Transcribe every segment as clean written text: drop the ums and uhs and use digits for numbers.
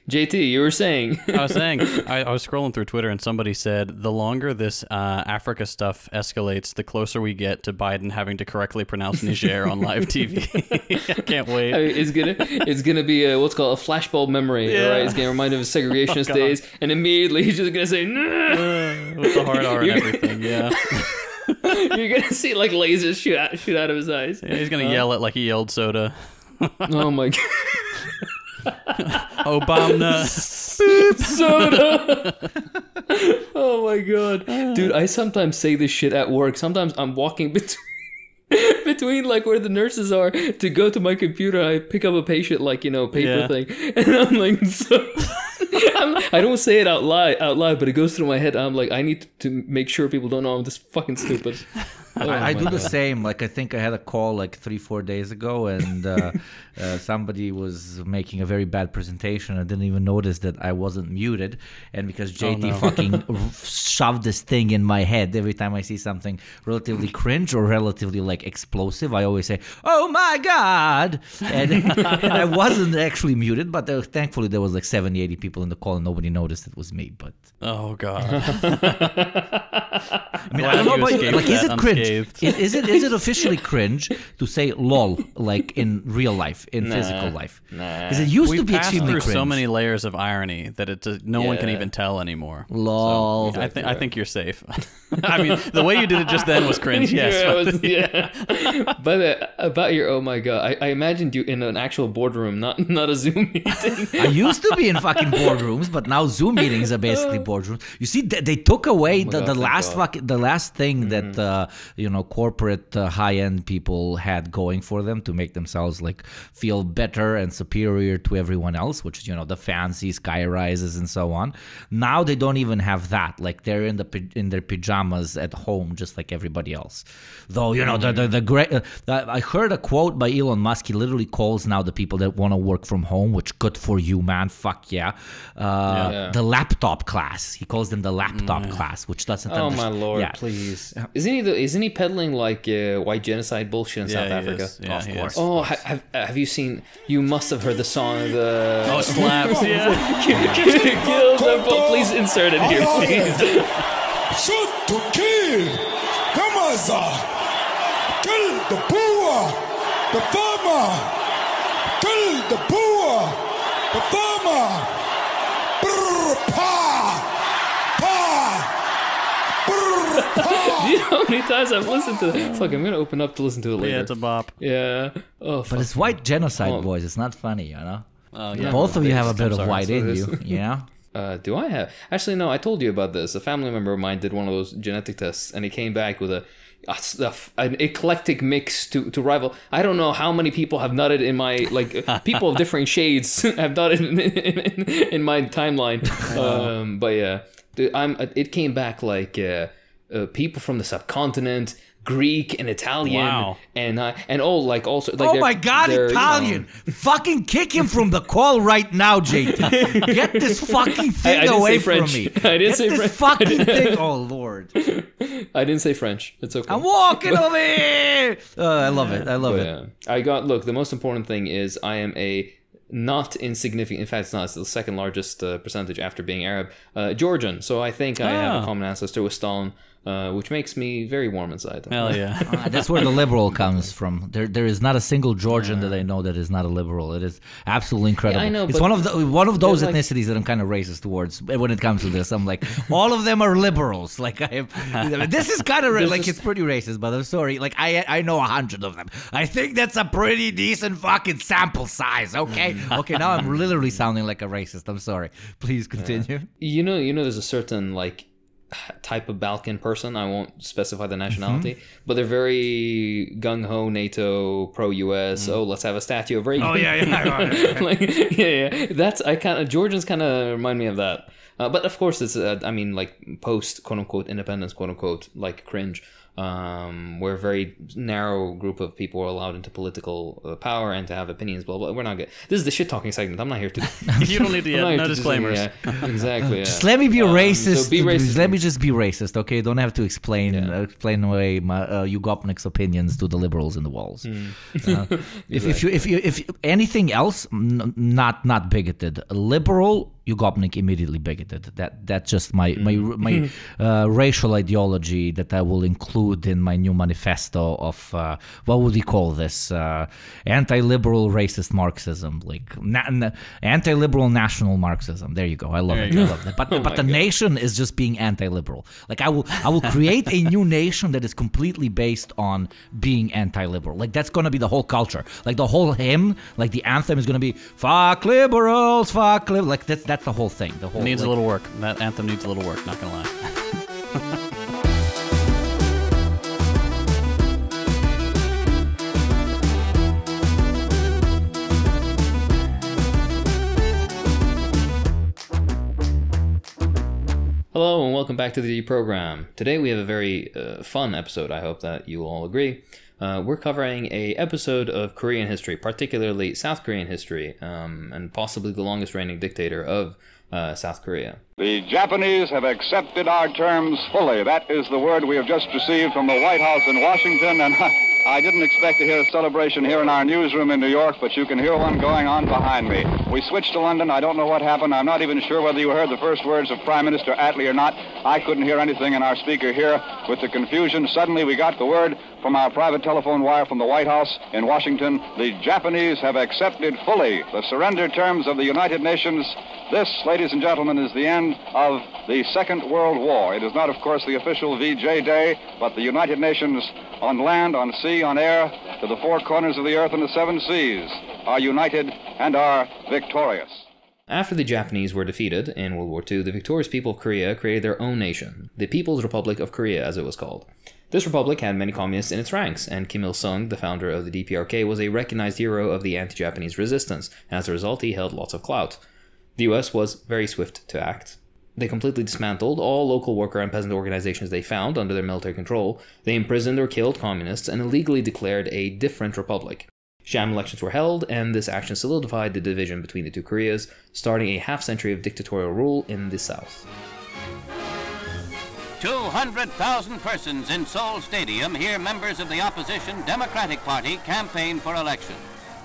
JT, you were saying. I was saying, I was scrolling through Twitter and somebody said the longer this Africa stuff escalates, the closer we get to Biden having to correctly pronounce Niger on live TV. I can't wait. I mean, it's gonna be what's called a flashbulb memory. Yeah. Right? It's gonna remind him of segregationist days, and immediately he's just gonna say With the hard R and everything. Yeah. You're gonna see like lasers shoot out of his eyes. Yeah, he's gonna yell it like he yelled soda. Oh my god. Obama. Soda. Oh my god, dude! I sometimes say this shit at work. Sometimes I'm walking between like where the nurses are to go to my computer. I pick up a patient like paper thing, and I'm like, I don't say it out loud, but it goes through my head. I'm like, I need to make sure people don't know I'm just fucking stupid. I do the same. Like, I think I had a call like 3-4 days ago, and somebody was making a very bad presentation. I didn't even notice that I wasn't muted, and because JT fucking shoved this thing in my head every time I see something relatively cringe or relatively like explosive, I always say, "Oh my god!" And I wasn't actually muted, but thankfully there was like 70-80 people in the call, and nobody noticed it was me. But oh god. I mean, I don't know about you. Like, is it cringe? Is it officially cringe to say "lol" like in real life, in physical life? Because it used to be extremely cringe. So many layers of irony that no one can even tell anymore. Lol. So, I think you're safe. I mean, the way you did it just then was cringe. Yes. But about your oh my god, I imagined you in an actual boardroom, not a Zoom meeting. I used to be in fucking boardrooms, but now Zoom meetings are basically boardrooms. You see, they took away the last thing that corporate high-end people had going for them to make themselves like feel better and superior to everyone else, which is the fancy sky rises and so on. Now they don't even have that. Like, they're in their pajamas at home just like everybody else. Though the great I heard a quote by Elon Musk. He literally calls now the people that want to work from home, which good for you, man. Fuck yeah. The laptop class. He calls them the laptop class, which doesn't. Oh my lord, please. Isn't he peddling like white genocide bullshit in South Africa? Yeah, of course. Oh, have you seen? You must have heard the song. It slaps. Yeah. Kill them. Please insert it here, please. Shoot to kill. Kamaza. Kill the poor. The farmer. Kill the poor. The farmer. Brr, pa. Do you know how many times I've listened to that? Fuck, I'm gonna open up to listen to it later. Yeah, it's a bop. Yeah. Oh, but it's white genocide, boys. It's not funny, Yeah, both of you have a bit of white in you, Do I have? Actually, no. I told you about this. A family member of mine did one of those genetic tests, and he came back with an eclectic mix to rival. I don't know how many people have nutted in my people of different shades have nutted in my timeline. But yeah, it came back like people from the subcontinent, Greek and Italian, and also like oh my god, Italian! Fucking kick him from the call right now, JT. Get this fucking thing away from me. I didn't say French. Fucking thing. Oh lord. I didn't say French. It's okay. I'm walking over here. I love it. I love it. Yeah. Look, the most important thing is I am a not insignificant, in fact it's not, it's the second largest percentage after being Arab, Georgian. So I think I have a common ancestor with Stalin, which makes me very warm inside. Hell yeah. That's where the liberal comes from. There is not a single Georgian that I know that is not a liberal. It is absolutely incredible. Yeah, I know, it's one of those ethnicities that I'm kind of racist towards when it comes to this. I'm like, all of them are liberals. Like, this is kind of like, it's pretty racist, but I'm sorry. Like, I know 100 of them. I think that's a pretty decent fucking sample size. Okay. Okay, now I'm literally sounding like a racist. I'm sorry. Please continue. You know, there's a certain like type of Balkan person. I won't specify the nationality, but they're very gung ho, NATO, pro US. Oh, let's have a statue of Reagan. Oh yeah. Like, yeah. That's Georgians kind of remind me of that. But of course, it's like post quote unquote independence, quote unquote, like cringe. Where a very narrow group of people are allowed into political power and to have opinions, blah blah. We're not good. This is the shit talking segment. I'm not here to. You don't need to. No disclaimers. Exactly. Yeah. Just let me be racist. So be racist. Let me just be racist, okay? Don't have to explain away my Ugopnik's opinions to the liberals in the walls. If anything else, not bigoted. Liberal, Ugopnik immediately bigoted. That's just my racial ideology that I will include in my new manifesto of what would we call this? Anti-liberal racist Marxism, like anti-liberal national Marxism. There you go. I love it. I love that. But the nation is just being anti-liberal. Like I will create a new nation that is completely based on being anti-liberal. Like that's gonna be the whole culture. Like the whole hymn, like the anthem is gonna be "Fuck liberals, fuck liberals." Like that's the whole thing. The whole it needs a little work. That anthem needs a little work. Not gonna lie. Hello and welcome back to the Deprogram. Today we have a very fun episode. I hope that you all agree. We're covering a episode of Korean history, particularly South Korean history, and possibly the longest reigning dictator of South Korea. The Japanese have accepted our terms fully. That is the word we have just received from the White House in Washington, and I didn't expect to hear a celebration here in our newsroom in New York, but you can hear one going on behind me. We switched to London. I don't know what happened. I'm not even sure whether you heard the first words of Prime Minister Attlee or not. I couldn't hear anything in our speaker here. With the confusion, suddenly we got the word from our private telephone wire from the White House in Washington. The Japanese have accepted fully the surrender terms of the United Nations. This, ladies and gentlemen, is the end of the Second World War. It is not, of course, the official VJ Day, but the United Nations on land, on sea, on air, to the four corners of the earth and the seven seas, are united and are victorious. After the Japanese were defeated in World War II, the victorious people of Korea created their own nation, the People's Republic of Korea, as it was called. This republic had many communists in its ranks, and Kim Il-sung, the founder of the DPRK, was a recognized hero of the anti-Japanese resistance. As a result, he held lots of clout. The US was very swift to act. They completely dismantled all local worker and peasant organizations they found under their military control. They imprisoned or killed communists and illegally declared a different republic. Sham elections were held, and this action solidified the division between the two Koreas, starting a half-century of dictatorial rule in the South. 200,000 persons in Seoul Stadium hear members of the opposition Democratic Party campaign for election.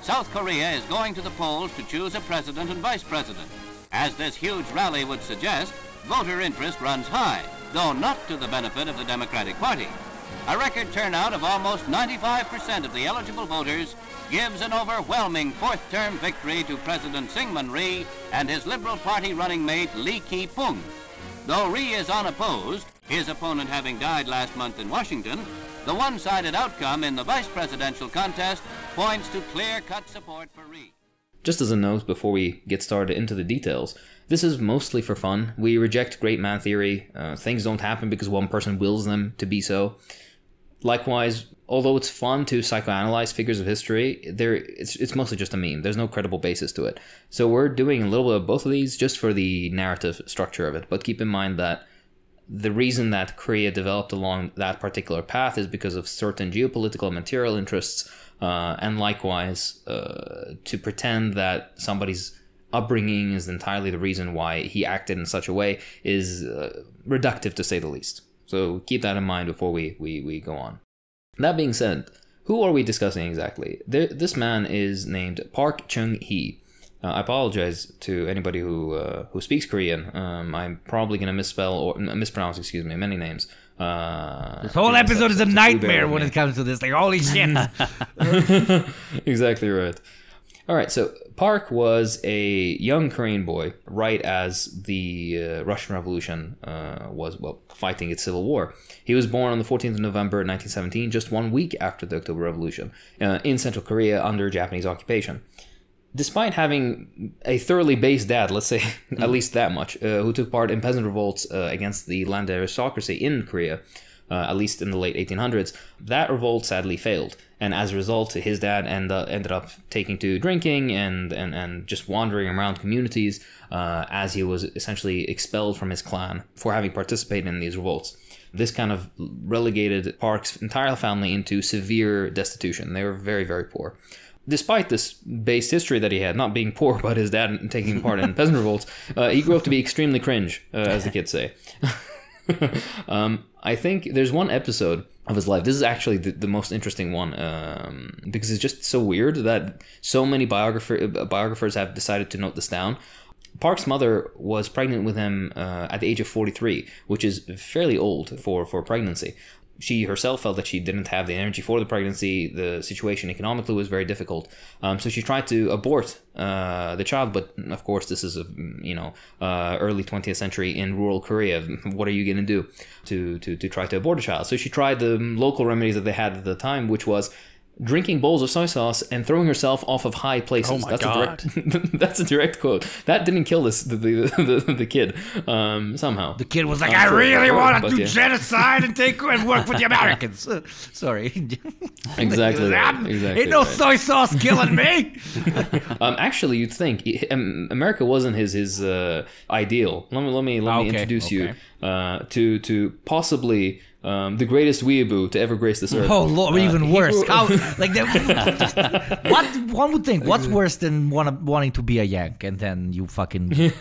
South Korea is going to the polls to choose a president and vice president. As this huge rally would suggest, voter interest runs high, though not to the benefit of the Democratic Party. A record turnout of almost 95% of the eligible voters gives an overwhelming fourth-term victory to President Syngman Rhee and his Liberal Party running mate Lee Ki-pung. Though Rhee is unopposed, his opponent having died last month in Washington, the one-sided outcome in the vice presidential contest points to clear-cut support for Rhee. Just as a note before we get started into the details, this is mostly for fun. We reject great man theory. Things don't happen because one person wills them to be so. Likewise, although it's fun to psychoanalyze figures of history, it's mostly just a meme. There's no credible basis to it. So we're doing a little bit of both of these just for the narrative structure of it. But keep in mind that the reason that Korea developed along that particular path is because of certain geopolitical and material interests, and likewise, to pretend that somebody's upbringing is entirely the reason why he acted in such a way is reductive, to say the least. So keep that in mind before we go on. That being said, who are we discussing exactly? This man is named Park Chung-hee. I apologize to anybody who speaks Korean. I'm probably going to mispronounce many names. This whole episode is a nightmare when it comes to this. Like, holy shit. Exactly right. All right, so Park was a young Korean boy right as the Russian Revolution was fighting its civil war. He was born on the 14th of November 1917, just 1 week after the October Revolution, in Central Korea under Japanese occupation. Despite having a thoroughly based dad, let's say at least that much, who took part in peasant revolts against the landed aristocracy in Korea, at least in the late 1800s. That revolt sadly failed. And as a result, his dad ended up taking to drinking and just wandering around communities as he was essentially expelled from his clan for having participated in these revolts. This kind of relegated Park's entire family into severe destitution. They were very, very poor. Despite this base history that he had, not being poor, but his dad taking part in peasant revolts, he grew up to be extremely cringe, as the kids say. I think there's one episode of his life. This is actually the most interesting one because it's just so weird that so many biographers have decided to note this down. Park's mother was pregnant with him at the age of 43, which is fairly old for pregnancy. She herself felt that she didn't have the energy for the pregnancy. The situation economically was very difficult. So she tried to abort the child, but of course this is early 20th century in rural Korea. What are you going to do to try to abort a child? So she tried the local remedies that they had at the time, which was drinking bowls of soy sauce and throwing herself off of high places. Oh my God. That's a direct quote. That didn't kill the kid somehow. The kid was like, I really want to do genocide and work with the Americans. Sorry. Exactly. Ain't no soy sauce killing me. Actually, you'd think America wasn't his ideal. Let me introduce you to possibly the greatest weeaboo to ever grace this earth. Oh Lord, even worse. How? Like that? What one would think? What's worse than wanting to be a Yank and then you fucking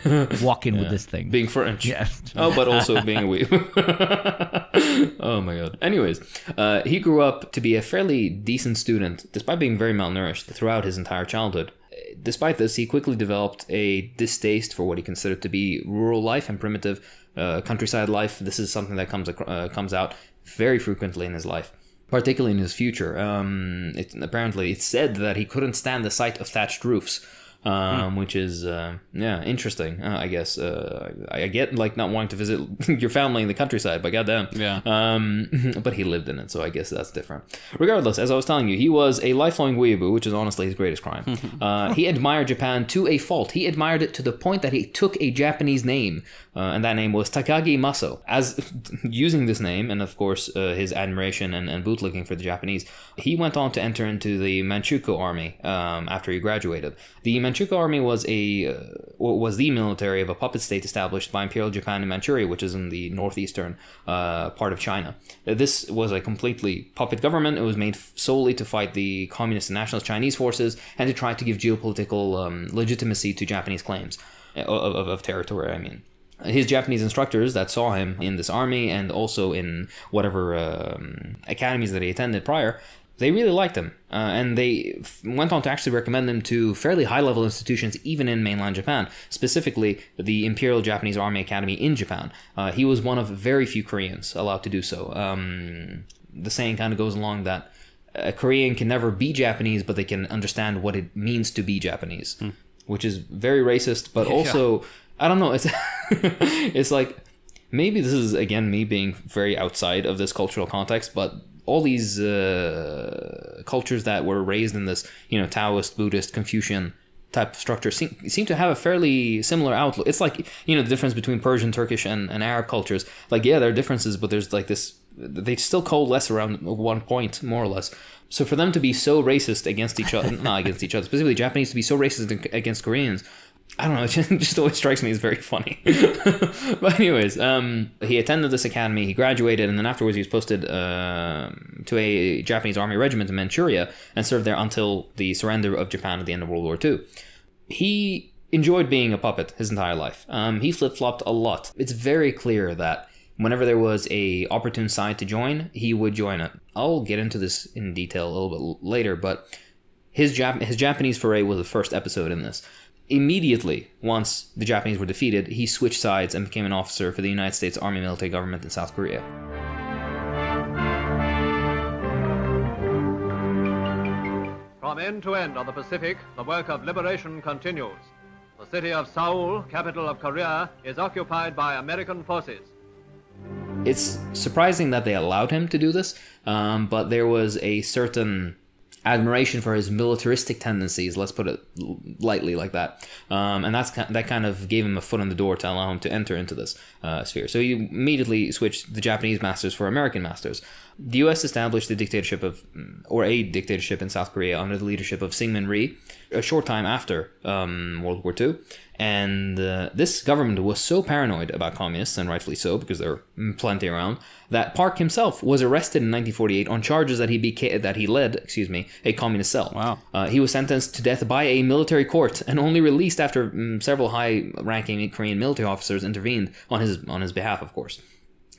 walk in with this thing? Being French. Yeah. Oh, but also being a weeaboo. Oh my God. Anyways, he grew up to be a fairly decent student, despite being very malnourished throughout his entire childhood. Despite this, he quickly developed a distaste for what he considered to be rural life and primitive countryside life. This is something that comes out very frequently in his life, particularly in his future. Apparently, it's said that he couldn't stand the sight of thatched roofs, which is interesting. I guess I get like not wanting to visit your family in the countryside, but goddamn, but he lived in it, so I guess that's different. Regardless, as I was telling you, he was a lifelong weeaboo, which is honestly his greatest crime. He admired Japan to a fault. He admired it to the point that he took a Japanese name, and that name was Takagi Maso. As using this name, and of course his admiration and bootlicking for the Japanese, he went on to enter into the Manchukuo army after he graduated. The Manchukuo army was the military of a puppet state established by Imperial Japan in Manchuria, which is in the northeastern part of China. This was a completely puppet government. It was made solely to fight the communist and nationalist Chinese forces and to try to give geopolitical legitimacy to Japanese claims of territory, I mean. His Japanese instructors that saw him in this army and also in whatever academies that he attended prior, they really liked him, and they went on to actually recommend him to fairly high-level institutions even in mainland Japan, specifically the Imperial Japanese Army Academy in Japan. He was one of very few Koreans allowed to do so. The saying kind of goes along that a Korean can never be Japanese, but they can understand what it means to be Japanese, which is very racist, but also... I don't know, it's like, maybe this is, again, me being very outside of this cultural context, but all these cultures that were raised in this, Taoist, Buddhist, Confucian type of structure seem to have a fairly similar outlook. It's like, the difference between Persian, Turkish, and Arab cultures. Like, yeah, there are differences, but there's like this, they still coalesce around one point, more or less. So for them to be so racist against each other, not against each other, specifically Japanese to be so racist against Koreans, I don't know, it just always strikes me as very funny. But anyways, he attended this academy, he graduated, and then afterwards he was posted to a Japanese army regiment in Manchuria and served there until the surrender of Japan at the end of World War II. He enjoyed being a puppet his entire life. He flip-flopped a lot. It's very clear that whenever there was a opportune side to join, he would join it. I'll get into this in detail a little bit later, but his Japanese foray was the first episode in this. Immediately, once the Japanese were defeated, he switched sides and became an officer for the United States Army military government in South Korea. From end to end on the Pacific, the work of liberation continues. The city of Seoul, capital of Korea, is occupied by American forces. It's surprising that they allowed him to do this, but there was a certain admiration for his militaristic tendencies, let's put it lightly like that. And that kind of gave him a foot in the door to allow him to enter into this sphere. So he immediately switched the Japanese masters for American masters. The U.S. established a dictatorship in South Korea under the leadership of Syngman Rhee a short time after World War II. And this government was so paranoid about communists, and rightfully so, because there were plenty around, that Park himself was arrested in 1948 on charges that he led a communist cell. Wow. He was sentenced to death by a military court and only released after several high-ranking Korean military officers intervened on his behalf, of course.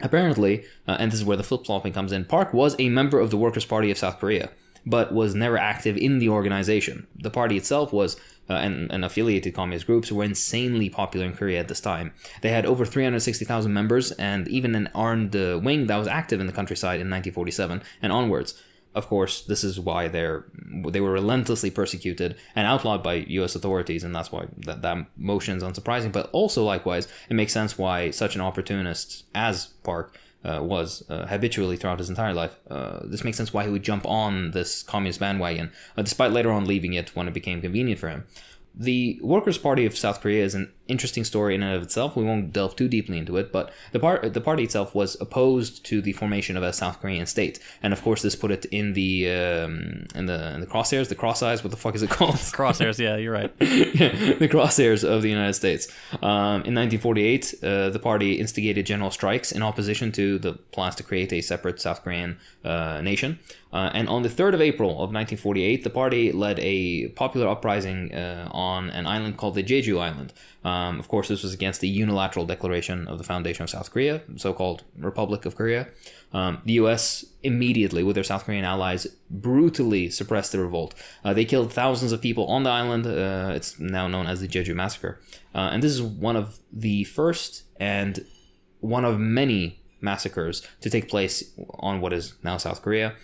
Apparently, and this is where the flip-flopping comes in, Park was a member of the Workers' Party of South Korea, but was never active in the organization. The party itself was, and affiliated communist groups were insanely popular in Korea at this time. They had over 360,000 members and even an armed wing that was active in the countryside in 1947 and onwards. Of course, this is why they were relentlessly persecuted and outlawed by U.S. authorities, and that's why that motion is unsurprising. But also, likewise, it makes sense why such an opportunist as Park was habitually throughout his entire life. This makes sense why he would jump on this communist bandwagon, despite later on leaving it when it became convenient for him. The Workers' Party of South Korea is an interesting story in and of itself. We won't delve too deeply into it, but the party itself was opposed to the formation of a South Korean state, and of course this put it in the crosshairs, the cross eyes. What the fuck is it called? Crosshairs. Yeah, you're right. The crosshairs of the United States. In 1948, the party instigated general strikes in opposition to the plans to create a separate South Korean nation. And on the 3rd of April of 1948, the party led a popular uprising on an island called the Jeju Island. Of course, this was against the unilateral declaration of the foundation of South Korea, so-called Republic of Korea. The U.S. immediately, with their South Korean allies, brutally suppressed the revolt. They killed thousands of people on the island. It's now known as the Jeju Massacre. And this is one of the first and one of many massacres to take place on what is now South Korea.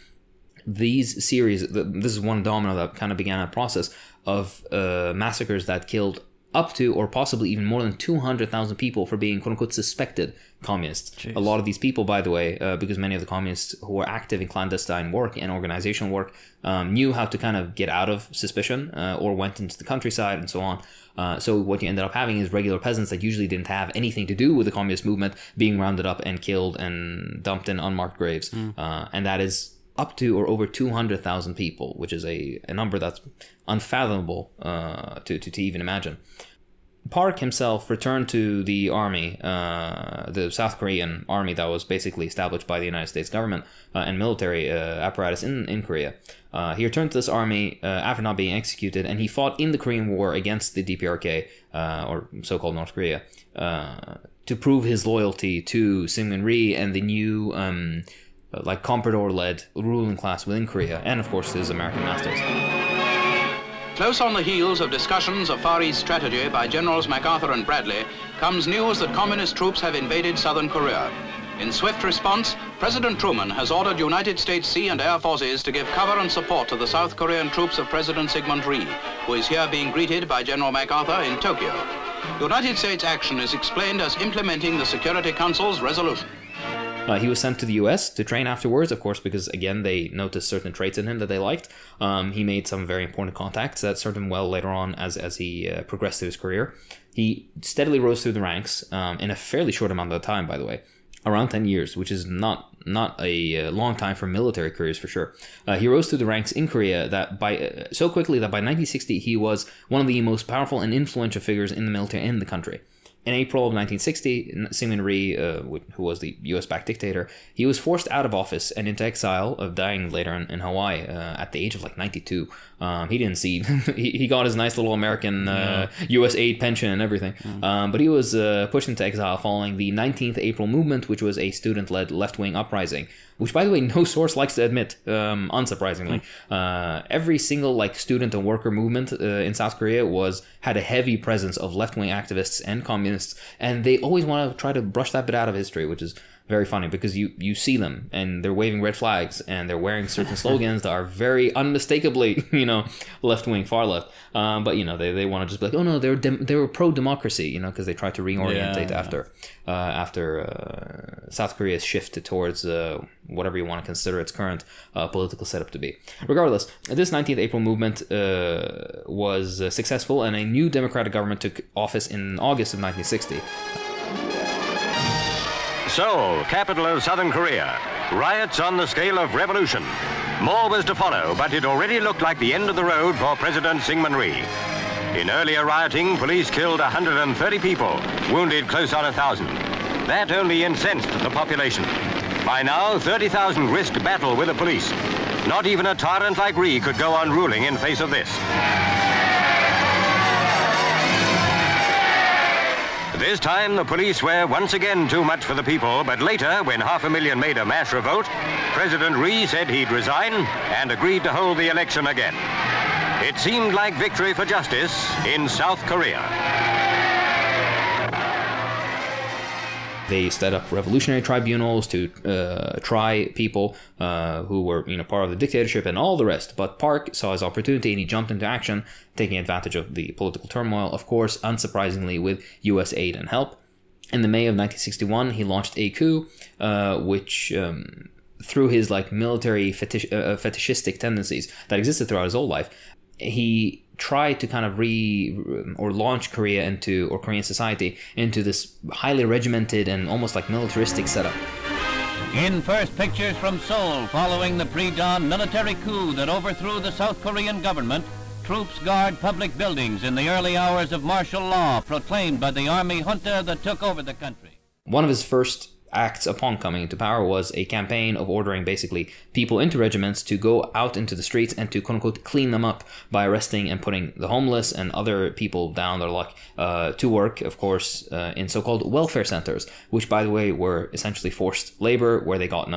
These series, this is one domino that kind of began a process of massacres that killed up to or possibly even more than 200,000 people for being quote-unquote suspected communists. Jeez. A lot of these people, by the way, because many of the communists who were active in clandestine work and organizational work knew how to kind of get out of suspicion or went into the countryside and so on. So what you ended up having is regular peasants that usually didn't have anything to do with the communist movement being rounded up and killed and dumped in unmarked graves. And that is up to or over 200,000 people, which is a number that's unfathomable to even imagine. Park himself returned to the army, the South Korean army that was basically established by the United States government and military apparatus in Korea. He returned to this army after not being executed, and he fought in the Korean War against the DPRK, or so-called North Korea, to prove his loyalty to Syngman Rhee and the new comprador-led ruling class within Korea, and of course his American masters. Close on the heels of discussions of Far East strategy by Generals MacArthur and Bradley comes news that communist troops have invaded southern Korea. In swift response, President Truman has ordered United States Sea and Air Forces to give cover and support to the South Korean troops of President Syngman Rhee, who is here being greeted by General MacArthur in Tokyo. United States action is explained as implementing the Security Council's resolution. He was sent to the U.S. to train afterwards, of course, because, again, they noticed certain traits in him that they liked. He made some very important contacts that served him well later on as he progressed through his career. He steadily rose through the ranks in a fairly short amount of time, by the way, around 10 years, which is not a long time for military careers, for sure. He rose through the ranks in Korea so quickly that by 1960, he was one of the most powerful and influential figures in the military in the country. In April of 1960, Syngman Rhee, who was the U.S.-backed dictator, he was forced out of office and into exile, dying later in Hawaii at the age of 92. He didn't see... he got his nice little American U.S. aid pension and everything. But he was pushed into exile following the 19th April movement, which was a student-led left-wing uprising, which, by the way, no source likes to admit, unsurprisingly. Every single student and worker movement in South Korea had a heavy presence of left-wing activists and communists, and they always want to try to brush that bit out of history, which is very funny because you see them and they're waving red flags and they're wearing certain slogans that are very unmistakably, left wing, far left. But they want to just be like, oh no, they were pro democracy, because they tried to reorientate after South Korea's shift towards whatever you want to consider its current political setup to be. Regardless, this 19th April movement was successful, and a new democratic government took office in August of 1960. Seoul, capital of Southern Korea. Riots on the scale of revolution. More was to follow, but it already looked like the end of the road for President Syngman Rhee. In earlier rioting, police killed 130 people, wounded close on 1,000. That only incensed the population. By now, 30,000 risked battle with the police. Not even a tyrant like Rhee could go on ruling in face of this. This time, the police were once again too much for the people, but later, when 500,000 made a mass revolt, President Rhee said he'd resign and agreed to hold the election again. It seemed like victory for justice in South Korea. They set up revolutionary tribunals to try people who were, part of the dictatorship and all the rest. But Park saw his opportunity and he jumped into action, taking advantage of the political turmoil, of course, unsurprisingly, with U.S. aid and help. In the May of 1961, he launched a coup, which, through his military fetishistic tendencies that existed throughout his whole life, he tried to kind of launch Korean society into this highly regimented and almost militaristic setup. In first pictures from Seoul following the pre-dawn military coup that overthrew the South Korean government, troops guard public buildings in the early hours of martial law proclaimed by the army junta that took over the country. One of his first acts upon coming into power was a campaign of ordering basically people into regiments to go out into the streets and to quote-unquote clean them up by arresting and putting the homeless and other people down their luck to work, of course, in so-called welfare centers, which, by the way, were essentially forced labor where they got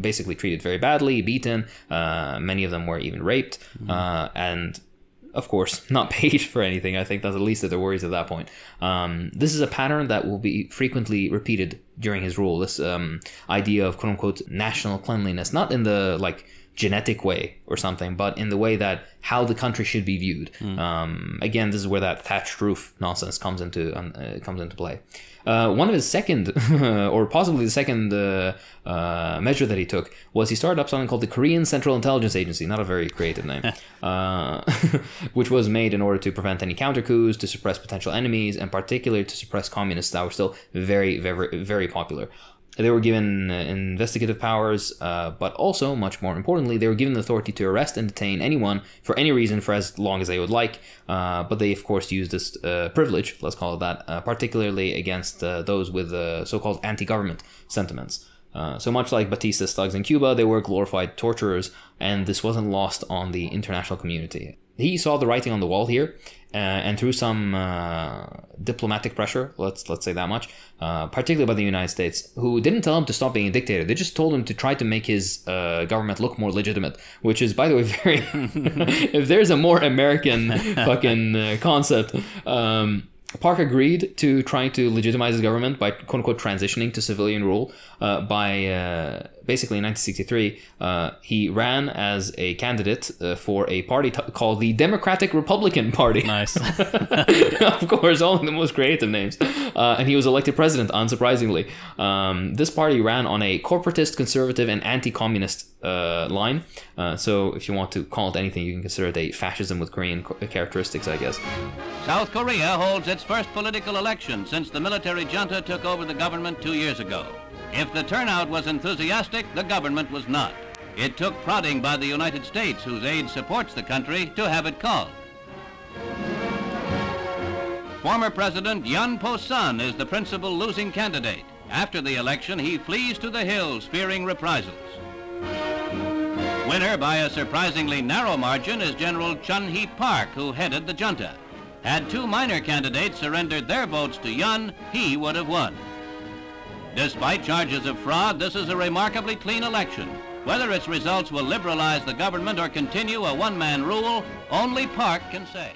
basically treated very badly, beaten, many of them were even raped, and of course, not paid for anything. I think that's the least of their worries at that point. This is a pattern that will be frequently repeated during his rule. This idea of quote-unquote national cleanliness, not in the genetic way or something, but in the way that how the country should be viewed. Again, this is where that thatched roof nonsense comes into play. One of his second, or possibly the second measure that he took was he started up something called the Korean Central Intelligence Agency, not a very creative name, which was made in order to prevent any counter coups, to suppress potential enemies, and particularly to suppress communists that were still very, very, very popular. They were given investigative powers, but also, much more importantly, they were given the authority to arrest and detain anyone for any reason for as long as they would like. But they, of course, used this privilege, let's call it that, particularly against those with so-called anti-government sentiments. So much like Batista's thugs in Cuba, they were glorified torturers, and this wasn't lost on the international community. He saw the writing on the wall here, and through some diplomatic pressure, let's say that much, particularly by the United States, who didn't tell him to stop being a dictator. They just told him to try to make his government look more legitimate, which is, by the way, very... if there's a more American fucking concept... Park agreed to trying to legitimize his government by quote-unquote transitioning to civilian rule. By basically in 1963, he ran as a candidate for a party called the Democratic Republican Party. Nice. Of course, all of the most creative names. And he was elected president, unsurprisingly. This party ran on a corporatist, conservative, and anti-communist line. So if you want to call it anything, you can consider it a fascism with Korean characteristics, I guess. South Korea holds its first political election since the military junta took over the government 2 years ago. If the turnout was enthusiastic, the government was not. It took prodding by the United States, whose aid supports the country, to have it called. Former President Yun Po-sun is the principal losing candidate. After the election, he flees to the hills, fearing reprisals. Winner by a surprisingly narrow margin is General Chun-hee Park, who headed the junta. Had two minor candidates surrendered their votes to Yun, he would have won. Despite charges of fraud, this is a remarkably clean election. Whether its results will liberalize the government or continue a one-man rule, only Park can say.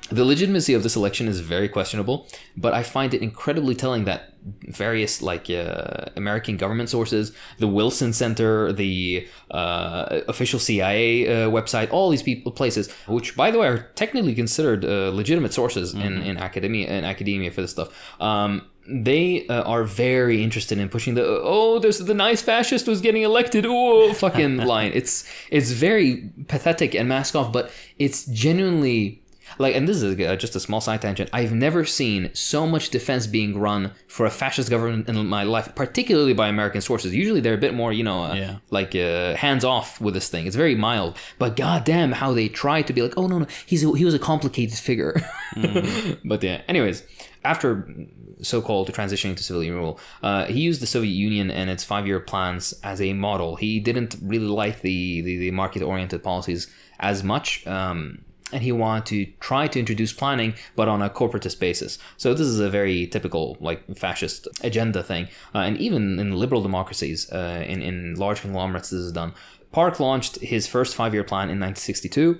The legitimacy of this election is very questionable, but I find it incredibly telling that various American government sources, the Wilson Center, the official CIA website, all these places, which by the way are technically considered legitimate sources in academia for this stuff. They are very interested in pushing there's the nice fascist who's getting elected, fucking line. It's very pathetic and mask off, but it's genuinely and this is just a small side tangent. I've never seen so much defense being run for a fascist government in my life, particularly by American sources. Usually they're a bit more, hands off with this thing. It's very mild, but goddamn how they try to be like, oh no, he was a complicated figure. But yeah, anyways, after so-called transitioning to civilian rule, he used the Soviet Union and its 5-year plans as a model. He didn't really like the market-oriented policies as much. And he wanted to try to introduce planning, but on a corporatist basis. So this is a very typical fascist agenda thing. And even in liberal democracies, in large conglomerates, this is done. Park launched his first 5-year plan in 1962.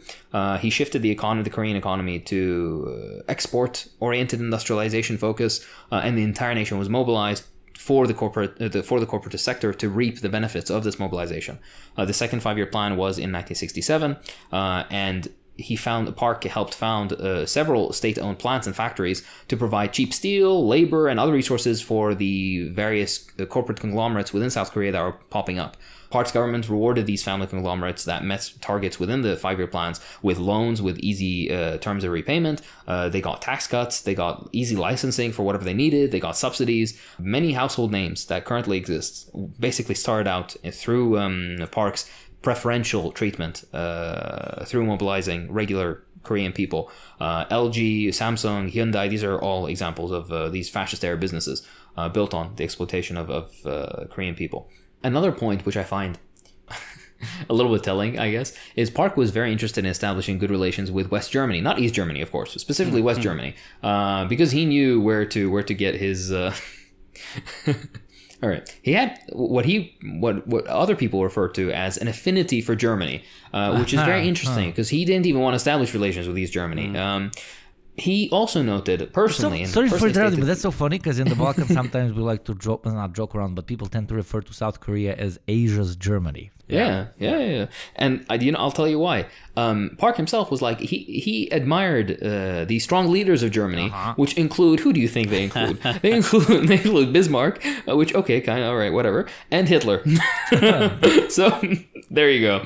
He shifted the Korean economy to export-oriented industrialization focus, and the entire nation was mobilized for the corporatist sector to reap the benefits of this mobilization. The second 5-year plan was in 1967, and Park helped found several state-owned plants and factories to provide cheap steel, labor, and other resources for the various corporate conglomerates within South Korea that were popping up. Park's government rewarded these family conglomerates that met targets within the 5-year plans with loans with easy terms of repayment. They got tax cuts, they got easy licensing for whatever they needed, they got subsidies. Many household names that currently exist basically started out through Park's preferential treatment through mobilizing regular Korean people. LG, Samsung, Hyundai, these are all examples of these fascist-era businesses built on the exploitation of Korean people. Another point which I find a little bit telling, I guess, is Park was very interested in establishing good relations with West Germany, not East Germany, of course, specifically West Germany, because he knew where to get his... All right. He had what other people refer to as an affinity for Germany, which is very interesting because he didn't even want to establish relations with East Germany. He also noted personally... Sorry for interrupting, but that's so funny because in the Balkans sometimes we like to not joke around, but people tend to refer to South Korea as Asia's Germany. Yeah. And I'll tell you why. Park himself was like, he admired the strong leaders of Germany, which include, who do you think they include? they include Bismarck, which, okay, kind of, all right, whatever, and Hitler. So there you go.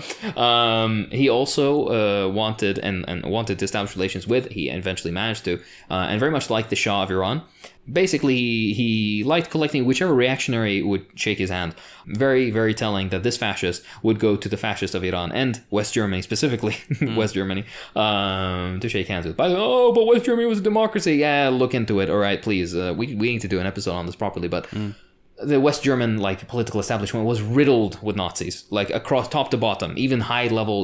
He also wanted to establish relations with, he eventually managed to, and very much like the Shah of Iran. Basically, he liked collecting whichever reactionary would shake his hand. Very, very telling that this fascist would go to the fascist of Iran and West Germany, specifically West Germany, to shake hands with. By the way, but West Germany was a democracy. Yeah, look into it. All right, please. We need to do an episode on this properly, but... The West German political establishment was riddled with Nazis, across top to bottom, even high level,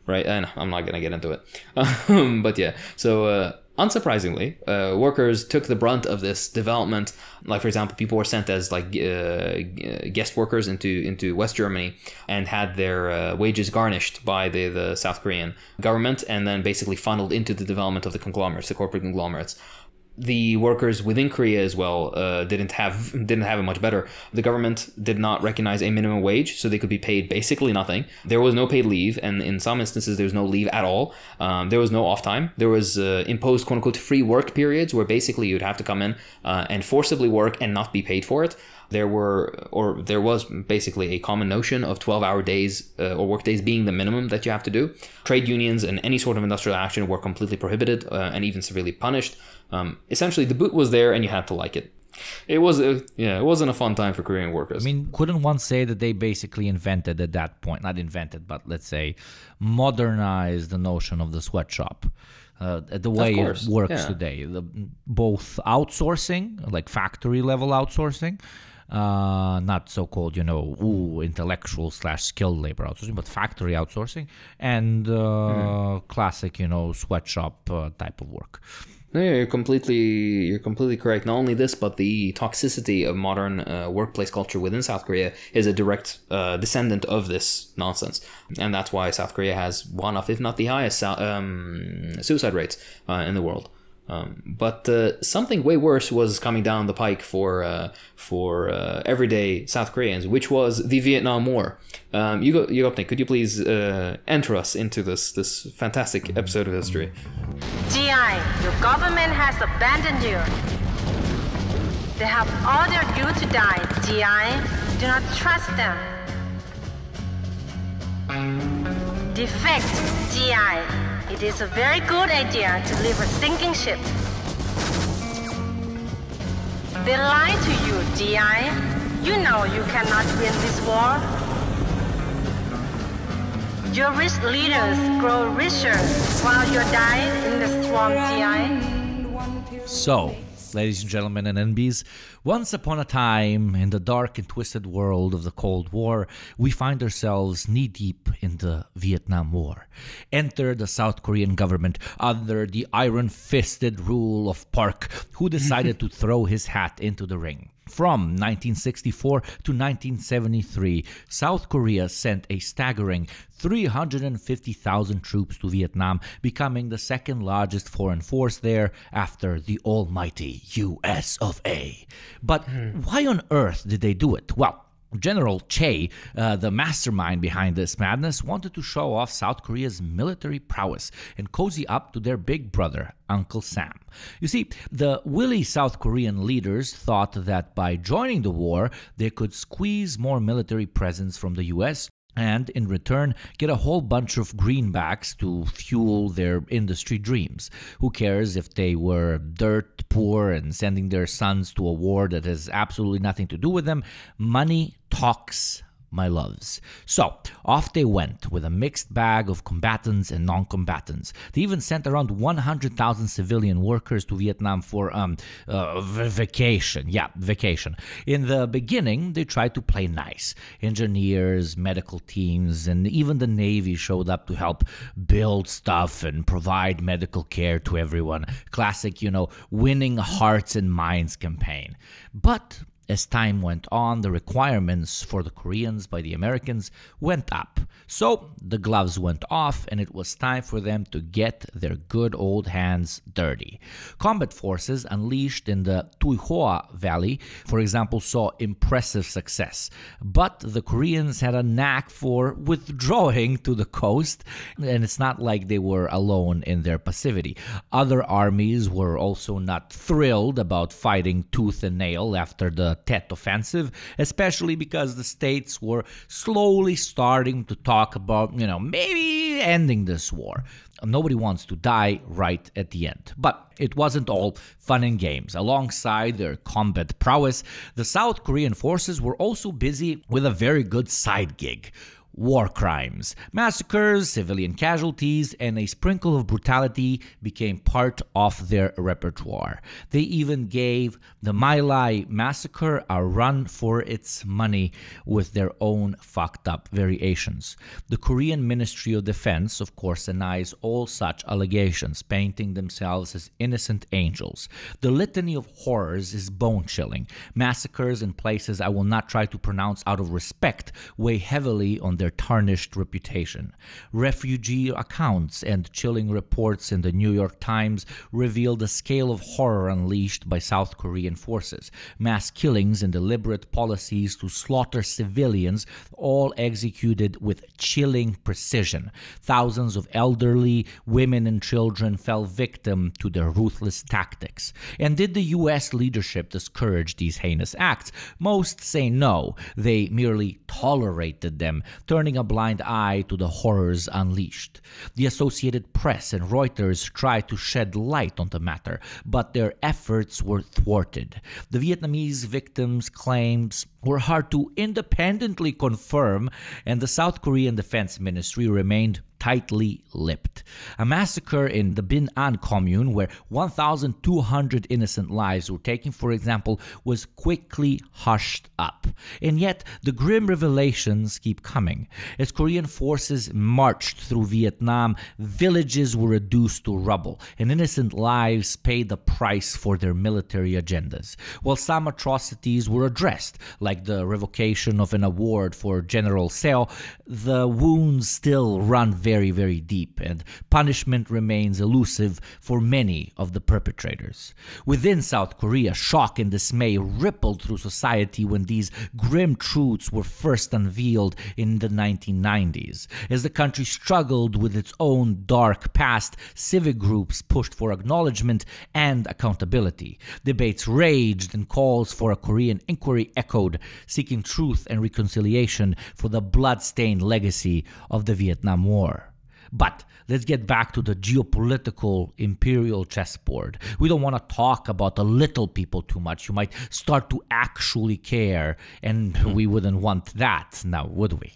right? And I'm not gonna get into it, but yeah. So unsurprisingly, workers took the brunt of this development. For example, people were sent as guest workers into West Germany and had their wages garnished by the South Korean government, and then basically funneled into the development of the conglomerates, the corporate conglomerates. The workers within Korea as well didn't have it much better. The government did not recognize a minimum wage, so they could be paid basically nothing. There was no paid leave, and in some instances there was no leave at all. There was no off time. There was imposed quote unquote free work periods where basically you'd have to come in and forcibly work and not be paid for it. There was basically a common notion of 12-hour days or work days being the minimum that you have to do. Trade unions and any sort of industrial action were completely prohibited and even severely punished. Essentially, the boot was there and you had to like it. It wasn't a fun time for Korean workers. I mean, couldn't one say that they basically invented at that point, not invented, but let's say modernized the notion of the sweatshop? The way it works today. Both outsourcing, like factory level outsourcing, not so-called, intellectual / skilled labor outsourcing, but factory outsourcing, and classic, sweatshop type of work. No, you're completely correct. Not only this, but the toxicity of modern workplace culture within South Korea is a direct descendant of this nonsense, and that's why South Korea has one of, if not the highest, suicide rates in the world. But something way worse was coming down the pike for everyday South Koreans, which was the Vietnam War. Yugopnik, could you please enter us into this fantastic episode of history? GI, your government has abandoned you. They have ordered you to die. GI, do not trust them. Defect, GI. It is a very good idea to leave a sinking ship. They lie to you, GI. You know you cannot win this war. Your rich leaders grow richer while you die in the swamp, GI. So, ladies and gentlemen and NBs, once upon a time, in the dark and twisted world of the Cold War, we find ourselves knee-deep in the Vietnam War. Enter the South Korean government under the iron-fisted rule of Park, who decided to throw his hat into the ring. From 1964 to 1973, South Korea sent a staggering 350,000 troops to Vietnam, becoming the second largest foreign force there after the almighty US of A. But why on earth did they do it? Well, General Che, the mastermind behind this madness, wanted to show off South Korea's military prowess and cozy up to their big brother, Uncle Sam. You see, the wily South Korean leaders thought that by joining the war, they could squeeze more military presence from the US and in return get a whole bunch of greenbacks to fuel their industry dreams. Who cares if they were dirt poor and sending their sons to a war that has absolutely nothing to do with them? Money talks, my loves. So, off they went with a mixed bag of combatants and non-combatants. They even sent around 100,000 civilian workers to Vietnam for vacation. Yeah, vacation. In the beginning, they tried to play nice. Engineers, medical teams, and even the Navy showed up to help build stuff and provide medical care to everyone. Classic, winning hearts and minds campaign. But as time went on, the requirements for the Koreans by the Americans went up. So the gloves went off and it was time for them to get their good old hands dirty. Combat forces unleashed in the Tuy Hoa Valley, for example, saw impressive success. But the Koreans had a knack for withdrawing to the coast, and it's not like they were alone in their passivity. Other armies were also not thrilled about fighting tooth and nail after the Tet Offensive, especially because the states were slowly starting to talk about, maybe ending this war. Nobody wants to die right at the end. But it wasn't all fun and games. Alongside their combat prowess, the South Korean forces were also busy with a very good side gig. War crimes, massacres, civilian casualties, and a sprinkle of brutality became part of their repertoire. They even gave the My Lai massacre a run for its money with their own fucked up variations. The Korean Ministry of Defense, of course, denies all such allegations, painting themselves as innocent angels. The litany of horrors is bone-chilling. Massacres in places I will not try to pronounce out of respect weigh heavily on their tarnished reputation. Refugee accounts and chilling reports in the New York Times reveal the scale of horror unleashed by South Korean forces. Mass killings and deliberate policies to slaughter civilians, all executed with chilling precision. Thousands of elderly, women and children fell victim to their ruthless tactics. And did the U.S. leadership discourage these heinous acts? Most say no. They merely tolerated them, turning a blind eye to the horrors unleashed. The Associated Press and Reuters tried to shed light on the matter, but their efforts were thwarted. The Vietnamese victims' claims were hard to independently confirm, and the South Korean Defense Ministry remained tightly lipped. A massacre in the Bin-an commune, where 1,200 innocent lives were taken, for example, was quickly hushed up. And yet, the grim revelations keep coming. As Korean forces marched through Vietnam, villages were reduced to rubble, and innocent lives paid the price for their military agendas. While some atrocities were addressed, like the revocation of an award for General Seo, the wounds still run very, very deep, and punishment remains elusive for many of the perpetrators. Within South Korea, shock and dismay rippled through society when these grim truths were first unveiled in the 1990s. As the country struggled with its own dark past, civic groups pushed for acknowledgement and accountability. Debates raged, and calls for a Korean inquiry echoed, seeking truth and reconciliation for the blood-stained legacy of the Vietnam War. But let's get back to the geopolitical imperial chessboard. We don't want to talk about the little people too much. You might start to actually care, and we wouldn't want that now, would we?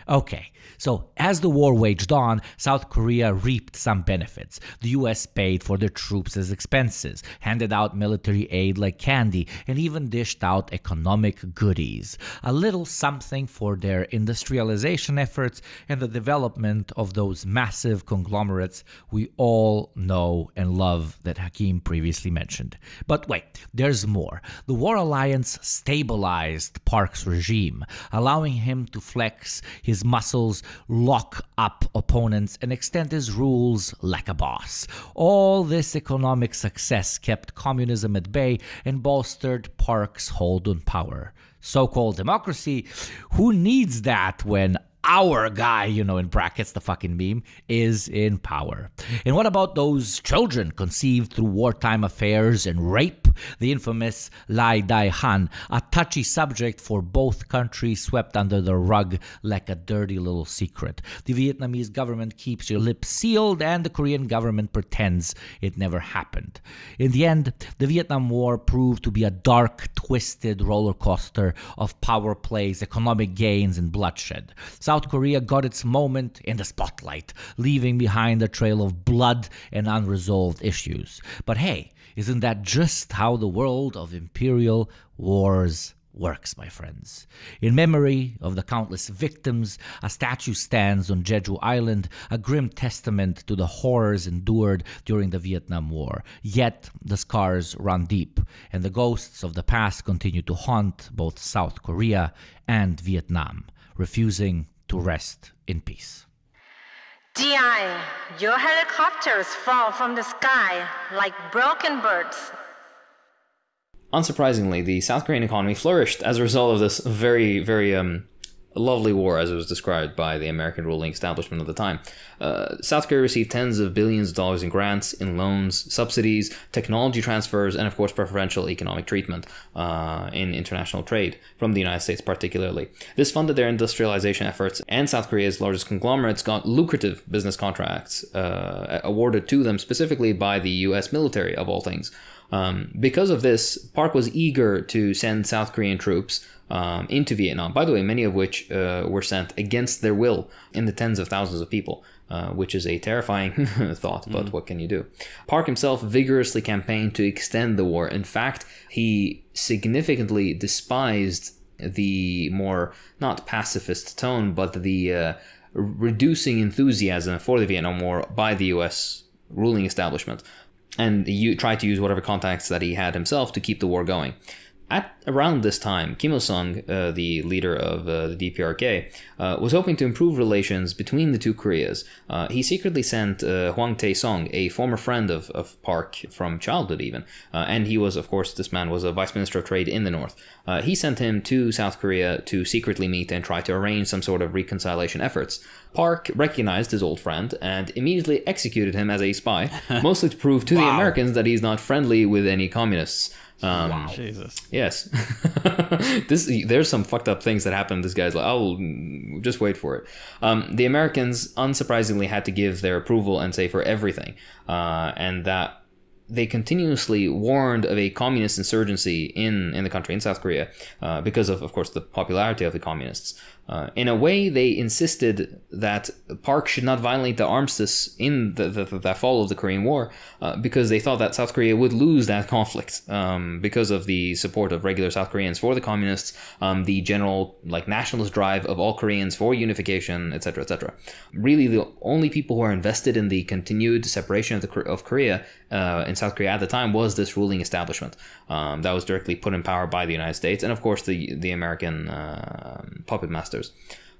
Okay, so as the war waged on, South Korea reaped some benefits. The U.S. paid for their troops as expenses, handed out military aid like candy, and even dished out economic goodies. A little something for their industrialization efforts and the development of those massive conglomerates we all know and love that Hakeem previously mentioned. But wait, there's more. The war alliance stabilized Park's regime, allowing him to flex his muscles, lock up opponents, and extend his rules like a boss. All this economic success kept communism at bay and bolstered Park's hold on power. So-called democracy, who needs that when our guy, in brackets, the fucking meme, is in power? And what about those children conceived through wartime affairs and rape? The infamous Lai Dai-han, a touchy subject for both countries, swept under the rug like a dirty little secret. The Vietnamese government keeps your lips sealed, and the Korean government pretends it never happened. In the end, the Vietnam War proved to be a dark, twisted roller coaster of power plays, economic gains, and bloodshed. South Korea got its moment in the spotlight, leaving behind a trail of blood and unresolved issues. But hey, isn't that just how the world of imperial wars works, my friends? In memory of the countless victims, a statue stands on Jeju Island, a grim testament to the horrors endured during the Vietnam War. Yet, the scars run deep, and the ghosts of the past continue to haunt both South Korea and Vietnam, refusing to rest in peace. DI, your helicopters fall from the sky like broken birds. Unsurprisingly, the South Korean economy flourished as a result of this very, very lovely war, as it was described by the American ruling establishment of the time. South Korea received tens of billions of dollars in grants, in loans, subsidies, technology transfers, and of course preferential economic treatment in international trade from the United States particularly. This funded their industrialization efforts, and South Korea's largest conglomerates got lucrative business contracts awarded to them specifically by the U.S. military, of all things. Because of this, Park was eager to send South Korean troops into Vietnam, by the way, many of which were sent against their will in the tens of thousands of people, which is a terrifying thought, but what can you do? Park himself vigorously campaigned to extend the war. In fact, he significantly despised the more, not pacifist tone, but the reducing enthusiasm for the Vietnam War by the U.S. ruling establishment. And he tried to use whatever contacts that he had himself to keep the war going. At around this time, Kim Il-sung, the leader of the DPRK, was hoping to improve relations between the two Koreas. He secretly sent Hwang Tae-song, a former friend of Park from childhood even, and he was, of course, this man was a vice minister of trade in the north. He sent him to South Korea to secretly meet and try to arrange some sort of reconciliation efforts. Park recognized his old friend and immediately executed him as a spy, mostly to prove to the Americans that he's not friendly with any communists. Wow. Jesus. Yes. There's some fucked up things that happen. This guy's like, oh, just wait for it. The Americans, unsurprisingly, had to give their approval and say for everything. And that they continuously warned of a communist insurgency in the country, in South Korea, because of course, the popularity of the communists. In a way, they insisted that Park should not violate the armistice in that followed the Korean War, because they thought that South Korea would lose that conflict because of the support of regular South Koreans for the communists, the general nationalist drive of all Koreans for unification, etc., etc. Really, the only people who are invested in the continued separation of Korea in South Korea at the time was this ruling establishment that was directly put in power by the United States and, of course, the American puppet masters.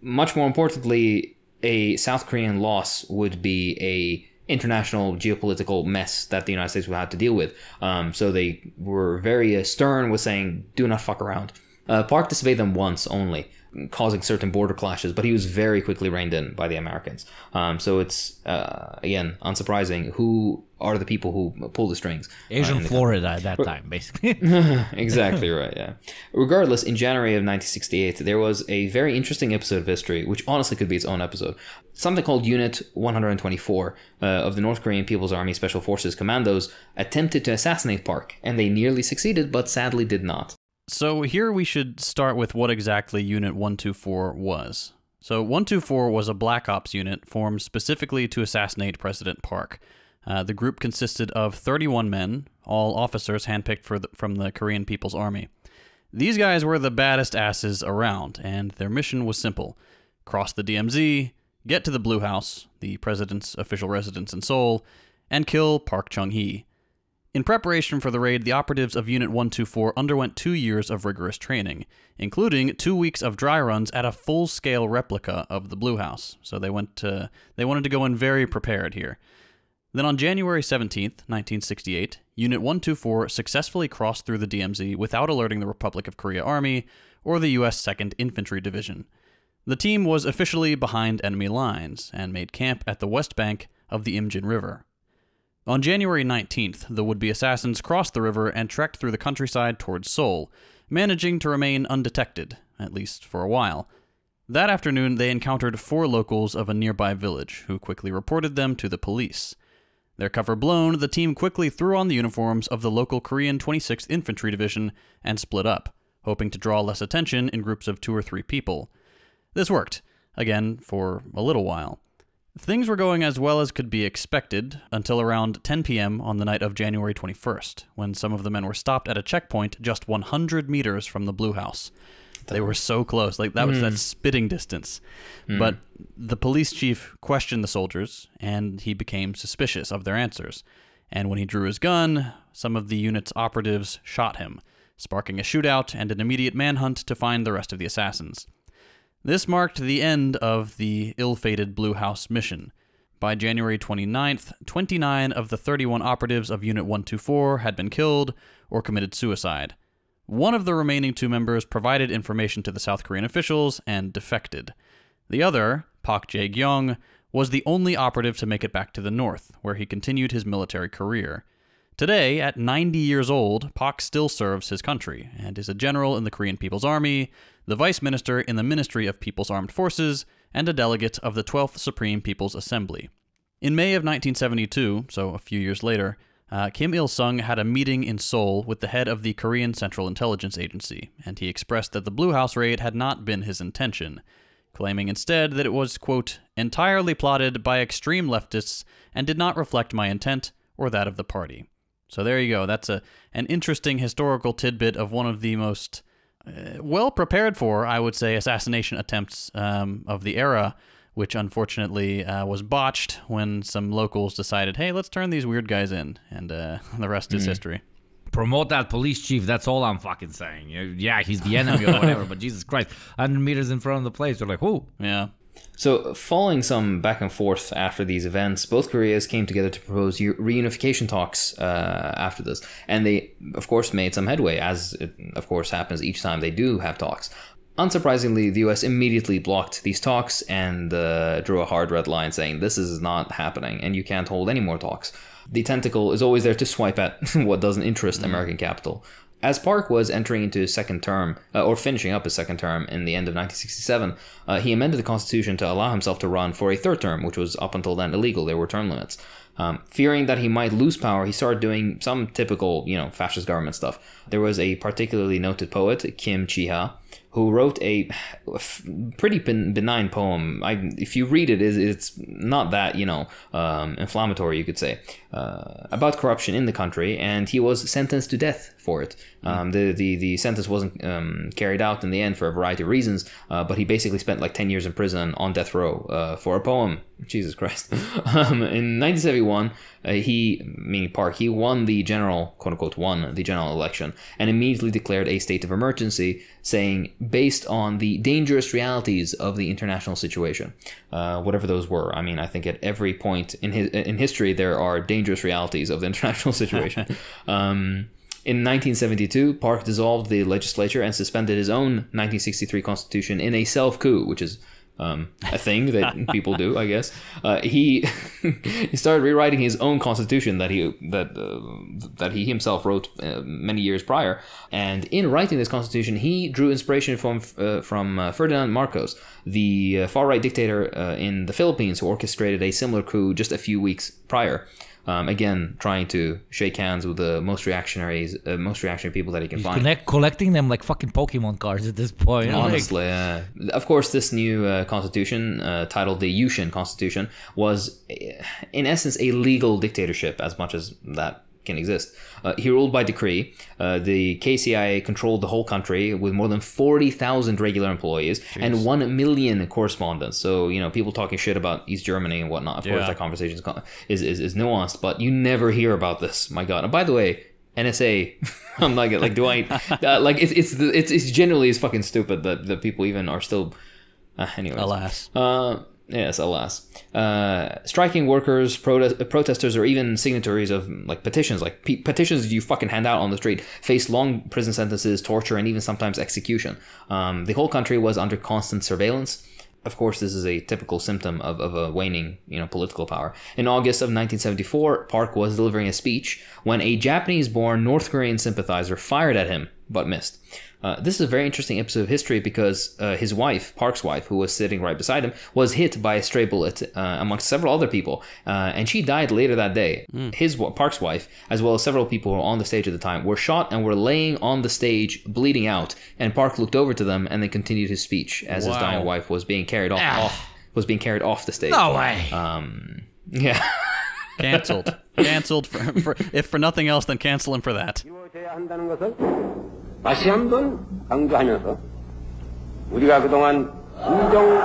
Much more importantly, a South Korean loss would be a international geopolitical mess that the United States would have to deal with. So they were very stern with saying, do not fuck around. Park disobeyed them once only, causing certain border clashes, but he was very quickly reined in by the Americans. So it's, again, unsurprising who are the people who pull the strings. Asian Florida at that time, basically. Exactly right, yeah. Regardless, in January of 1968, there was a very interesting episode of history, which honestly could be its own episode. Something called Unit 124 of the North Korean People's Army Special Forces Commandos attempted to assassinate Park, and they nearly succeeded, but sadly did not. So here we should start with what exactly Unit 124 was. So 124 was a Black Ops unit formed specifically to assassinate President Park. The group consisted of 31 men, all officers handpicked from the Korean People's Army. These guys were the baddest asses around, and their mission was simple. Cross the DMZ, get to the Blue House, the president's official residence in Seoul, and kill Park Chung-hee. In preparation for the raid, the operatives of Unit 124 underwent 2 years of rigorous training, including 2 weeks of dry runs at a full-scale replica of the Blue House. So they wanted to go in very prepared here. Then on January 17th, 1968, Unit 124 successfully crossed through the DMZ without alerting the Republic of Korea Army or the U.S. 2nd Infantry Division. The team was officially behind enemy lines and made camp at the west bank of the Imjin River. On January 19th, the would-be assassins crossed the river and trekked through the countryside towards Seoul, managing to remain undetected, at least for a while. That afternoon, they encountered 4 locals of a nearby village, who quickly reported them to the police. Their cover blown, the team quickly threw on the uniforms of the local Korean 26th Infantry Division and split up, hoping to draw less attention in groups of 2 or 3 people. This worked, again, for a little while. Things were going as well as could be expected until around 10 p.m. on the night of January 21st, when some of the men were stopped at a checkpoint just 100 meters from the Blue House. They were so close, that was that spitting distance. But the police chief questioned the soldiers, and he became suspicious of their answers. And when he drew his gun, some of the unit's operatives shot him, sparking a shootout and an immediate manhunt to find the rest of the assassins. This marked the end of the ill-fated Blue House mission. By January 29th, 29 of the 31 operatives of Unit 124 had been killed or committed suicide. One of the remaining 2 members provided information to the South Korean officials and defected. The other, Park Jae-gyong, was the only operative to make it back to the north, where he continued his military career. Today, at 90 years old, Park still serves his country and is a general in the Korean People's Army, the vice minister in the Ministry of People's Armed Forces, and a delegate of the 12th Supreme People's Assembly. In May of 1972, so a few years later, Kim Il-sung had a meeting in Seoul with the head of the Korean Central Intelligence Agency, and he expressed that the Blue House raid had not been his intention, claiming instead that it was, quote, entirely plotted by extreme leftists and did not reflect my intent or that of the party. So there you go. That's an interesting historical tidbit of one of the most well-prepared for, I would say, assassination attempts of the era, which unfortunately was botched when some locals decided, hey, let's turn these weird guys in, and the rest is history. Promote that police chief, that's all I'm fucking saying. Yeah, he's the enemy or whatever, but Jesus Christ, 100 meters in front of the place, they're like, whoo. Yeah. So, following some back and forth after these events, both Koreas came together to propose reunification talks after this. And they, of course, made some headway, as it, of course, happens each time they do have talks. Unsurprisingly, the US immediately blocked these talks and drew a hard red line saying this is not happening and you can't hold any more talks. The tentacle is always there to swipe at what doesn't interest American capital. As Park was entering into his second term, or finishing up his second term in the end of 1967, he amended the Constitution to allow himself to run for a third term, which was up until then illegal. There were term limits. Fearing that he might lose power, he started doing some typical, fascist government stuff. There was a particularly noted poet, Kim Chi-ha, who wrote a pretty benign poem. If you read it, it's not that, inflammatory, you could say, about corruption in the country, and he was sentenced to death for it. The sentence wasn't carried out in the end for a variety of reasons, but he basically spent like 10 years in prison on death row for a poem. Jesus Christ. In 1971, meaning Park, he won the general, quote unquote, won the general election and immediately declared a state of emergency, saying, based on the dangerous realities of the international situation, whatever those were. I mean, I think at every point in history, there are dangerous realities of the international situation. In 1972, Park dissolved the legislature and suspended his own 1963 constitution in a self-coup, which is a thing that people do, I guess. He started rewriting his own constitution that he himself wrote many years prior. And in writing this constitution, he drew inspiration from Ferdinand Marcos, the far-right dictator in the Philippines, who orchestrated a similar coup just a few weeks prior. Again, trying to shake hands with the most reactionary people that he can find. Collecting them like fucking Pokemon cards at this point. Honestly, of course, this new constitution, titled the Yushin Constitution, was in essence a legal dictatorship, as much as that can exist. He ruled by decree. The KCIA controlled the whole country with more than 40,000 regular employees and 1 million correspondents. So, people talking shit about East Germany and whatnot. Of course, that conversation is nuanced, but you never hear about this. My God. And by the way, NSA, I'm like, do I, it's generally is fucking stupid that people even are still, anyways. Alas. Yes, alas. Striking workers, protesters, or even signatories of petitions, petitions you fucking hand out on the street, face long prison sentences, torture, and even sometimes execution. The whole country was under constant surveillance. Of course, this is a typical symptom of a waning, political power. In August of 1974, Park was delivering a speech when a Japanese-born North Korean sympathizer fired at him, but missed. This is a very interesting episode of history because his wife, Park's wife, who was sitting right beside him, was hit by a stray bullet amongst several other people, and she died later that day. Park's wife, as well as several people who were on the stage at the time, were shot and were laying on the stage, bleeding out, and Park looked over to them and then continued his speech as his dying wife was being carried off the stage. No way. Yeah. Cancelled. For if for nothing else, then cancel him for that. 다시 한번 강조하면서 우리가 그동안 인정.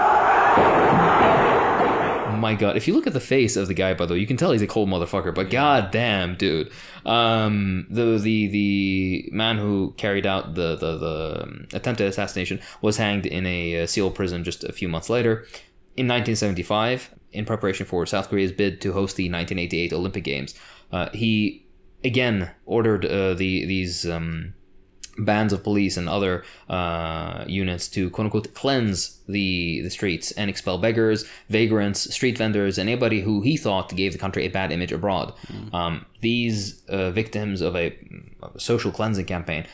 My God, if you look at the face of the guy, by the way, you can tell he's a cold motherfucker. But god damn, dude, the man who carried out the attempted assassination was hanged in a SEAL prison just a few months later. In 1975, in preparation for South Korea's bid to host the 1988 Olympic Games, he again ordered these bands of police and other units to quote-unquote cleanse the streets and expel beggars, vagrants, street vendors, and anybody who he thought gave the country a bad image abroad. These victims of a social cleansing campaign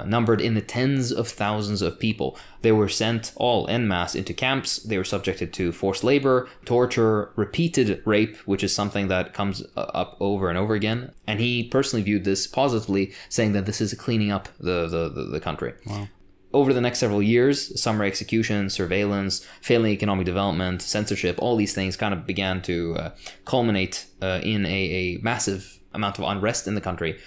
numbered in the tens of thousands of people. They were sent all en masse into camps. They were subjected to forced labor, torture, repeated rape, which is something that comes up over and over again. And he personally viewed this positively, saying that this is cleaning up the country. Wow. Over the next several years, summary execution, surveillance, failing economic development, censorship, all these things kind of began to culminate in a massive amount of unrest in the country,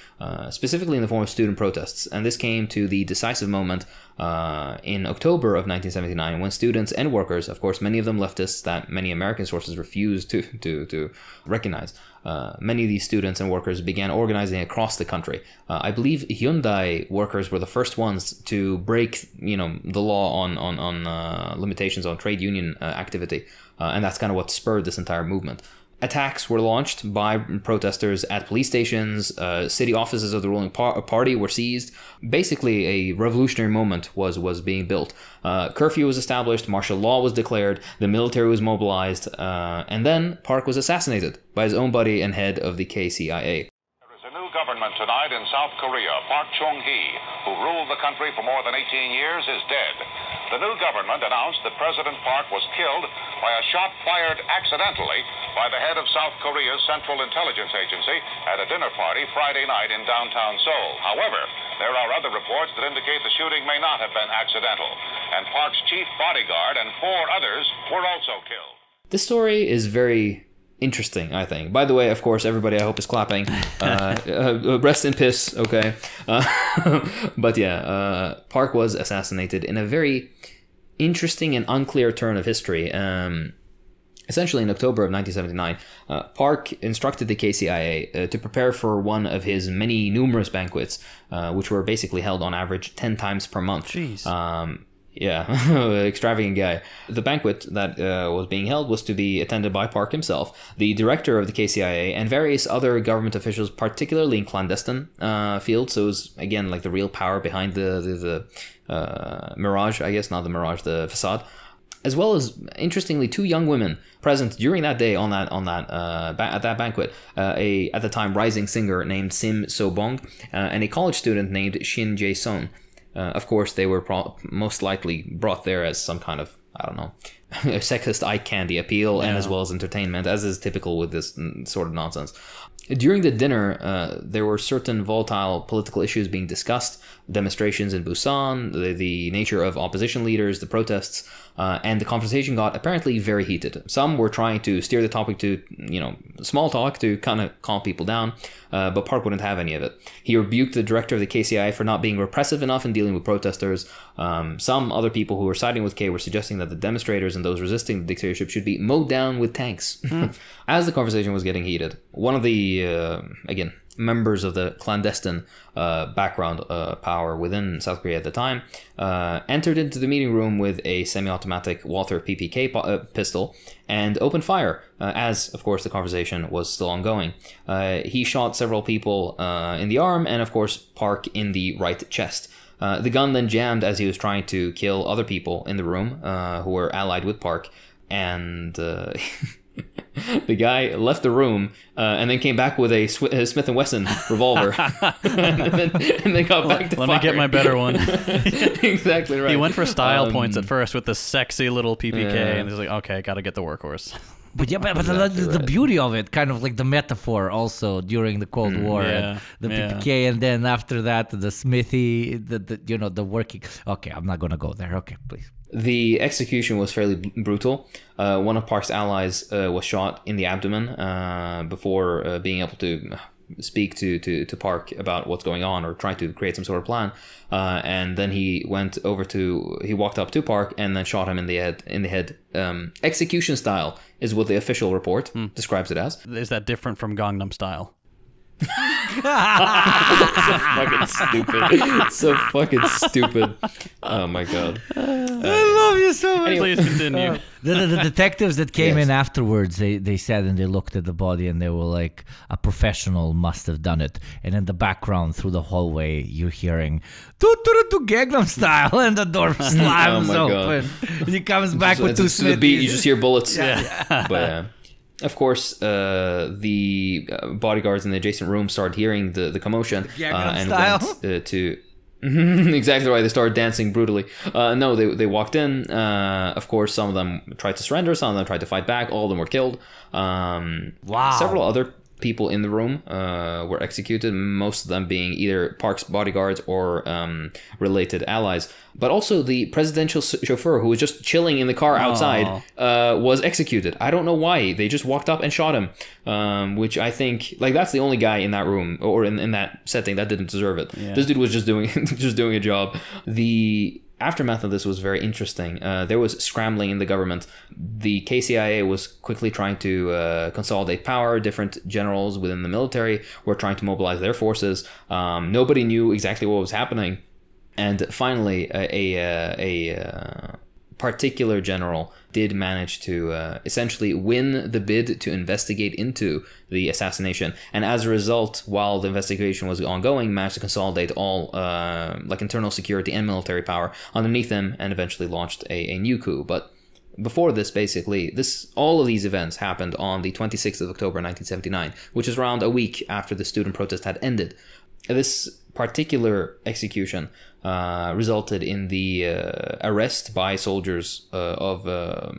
specifically in the form of student protests. And this came to the decisive moment in October of 1979 when students and workers, of course, many of them leftists that many American sources refused to recognize, many of these students and workers began organizing across the country. I believe Hyundai workers were the first ones to break, the law on limitations on trade union activity, and that's kind of what spurred this entire movement. Attacks were launched by protesters at police stations. City offices of the ruling party were seized. Basically, a revolutionary moment was being built. Curfew was established. Martial law was declared. The military was mobilized. And then Park was assassinated by his own buddy and head of the KCIA. There is a new government government tonight in South Korea. Park Chung-hee, who ruled the country for more than 18 years, is dead. The new government announced that President Park was killed by a shot fired accidentally by the head of South Korea's Central Intelligence Agency at a dinner party Friday night in downtown Seoul. However, there are other reports that indicate the shooting may not have been accidental, and Park's chief bodyguard and 4 others were also killed. This story is very interesting, I think. By the way, of course, everybody I hope is clapping. Rest in piss, okay? But yeah, Park was assassinated in a very interesting and unclear turn of history. Essentially, in October of 1979, Park instructed the KCIA to prepare for one of his many numerous banquets, which were basically held on average 10 times per month. Jeez. Yeah, extravagant guy. The banquet that was being held was to be attended by Park himself, the director of the KCIA, and various other government officials, particularly in clandestine fields. So it was, again, like the real power behind the mirage, I guess, not the mirage, the facade. As well as, interestingly, 2 young women present during that day at that banquet. At the time, rising singer named Sim So-bong and a college student named Shin Jae-son. Of course, they were most likely brought there as some kind of, I don't know, sexist eye candy appeal, and as well as entertainment, as is typical with this sort of nonsense. During the dinner, there were certain volatile political issues being discussed, demonstrations in Busan, the nature of opposition leaders, the protests, and the conversation got apparently very heated. Some were trying to steer the topic to, small talk to kind of calm people down, but Park wouldn't have any of it. He rebuked the director of the KCI for not being repressive enough in dealing with protesters. Some other people who were siding with K were suggesting that the demonstrators and those resisting the dictatorship should be mowed down with tanks. As the conversation was getting heated, one of the, again, members of the clandestine background power within South Korea at the time entered into the meeting room with a semi-automatic Walther PPK pistol and opened fire as, of course, the conversation was still ongoing. He shot several people in the arm and, of course, Park in the right chest. The gun then jammed as he was trying to kill other people in the room who were allied with Park, and the guy left the room and then came back with a Smith & Wesson revolver and then got back to fire. Let me get my better one. Exactly right. He went for style points at first with the sexy little PPK, and he's like, okay, gotta get the workhorse. But yeah, but the beauty of it, kind of like the metaphor also during the Cold War, and the PPK, and then after that, the Smithy, the working. Okay, I'm not gonna go there. Okay, please. The execution was fairly brutal. One of Park's allies was shot in the abdomen before being able to speak to Park about what's going on or try to create some sort of plan. And then he walked up to Park and then shot him in the head. Execution style is what the official report describes it as. Is that different from Gangnam Style? So fucking stupid. So fucking stupid. Oh my god. I love you so much. Please continue. The detectives that came in afterwards, they said, and they looked at the body and they were like, a professional must have done it. And in the background through the hallway, you're hearing to Gangnam Style, and the door slams open. And he comes back with 2 Smithies. The beat, you just hear bullets. Yeah. But of course, the bodyguards in the adjacent room started hearing the commotion and went to exactly right. They started dancing brutally. No, they walked in. Of course, some of them tried to surrender. Some of them tried to fight back. All of them were killed. Wow. Several other people in the room were executed, most of them being either Park's bodyguards or related allies. But also the presidential chauffeur, who was just chilling in the car outside, was executed. I don't know why. They just walked up and shot him, which I think, like, that's the only guy in that room or in that setting that didn't deserve it. Yeah. This dude was just doing a job. The aftermath of this was very interesting. There was scrambling in the government. The KCIA was quickly trying to consolidate power. Different generals within the military were trying to mobilize their forces. Nobody knew exactly what was happening. And finally, a particular general did manage to essentially win the bid to investigate into the assassination, and as a result, while the investigation was ongoing, managed to consolidate all like internal security and military power underneath him, and eventually launched a new coup. But before this, basically, all of these events happened on the 26th of October 1979, which is around a week after the student protest had ended. This particular execution resulted in the arrest by soldiers under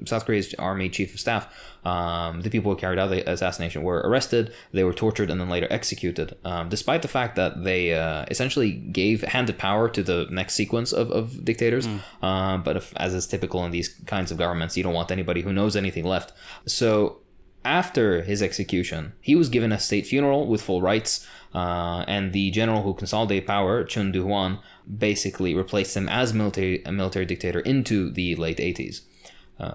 South Korea's Army Chief of Staff. The people who carried out the assassination were arrested, they were tortured, and then later executed, despite the fact that they essentially handed power to the next sequence of dictators. But as is typical in these kinds of governments, you don't want anybody who knows anything left. So after his execution, he was given a state funeral with full rights, and the general who consolidated power, Chun Du-hwan, basically replaced him as a military dictator into the late 80s.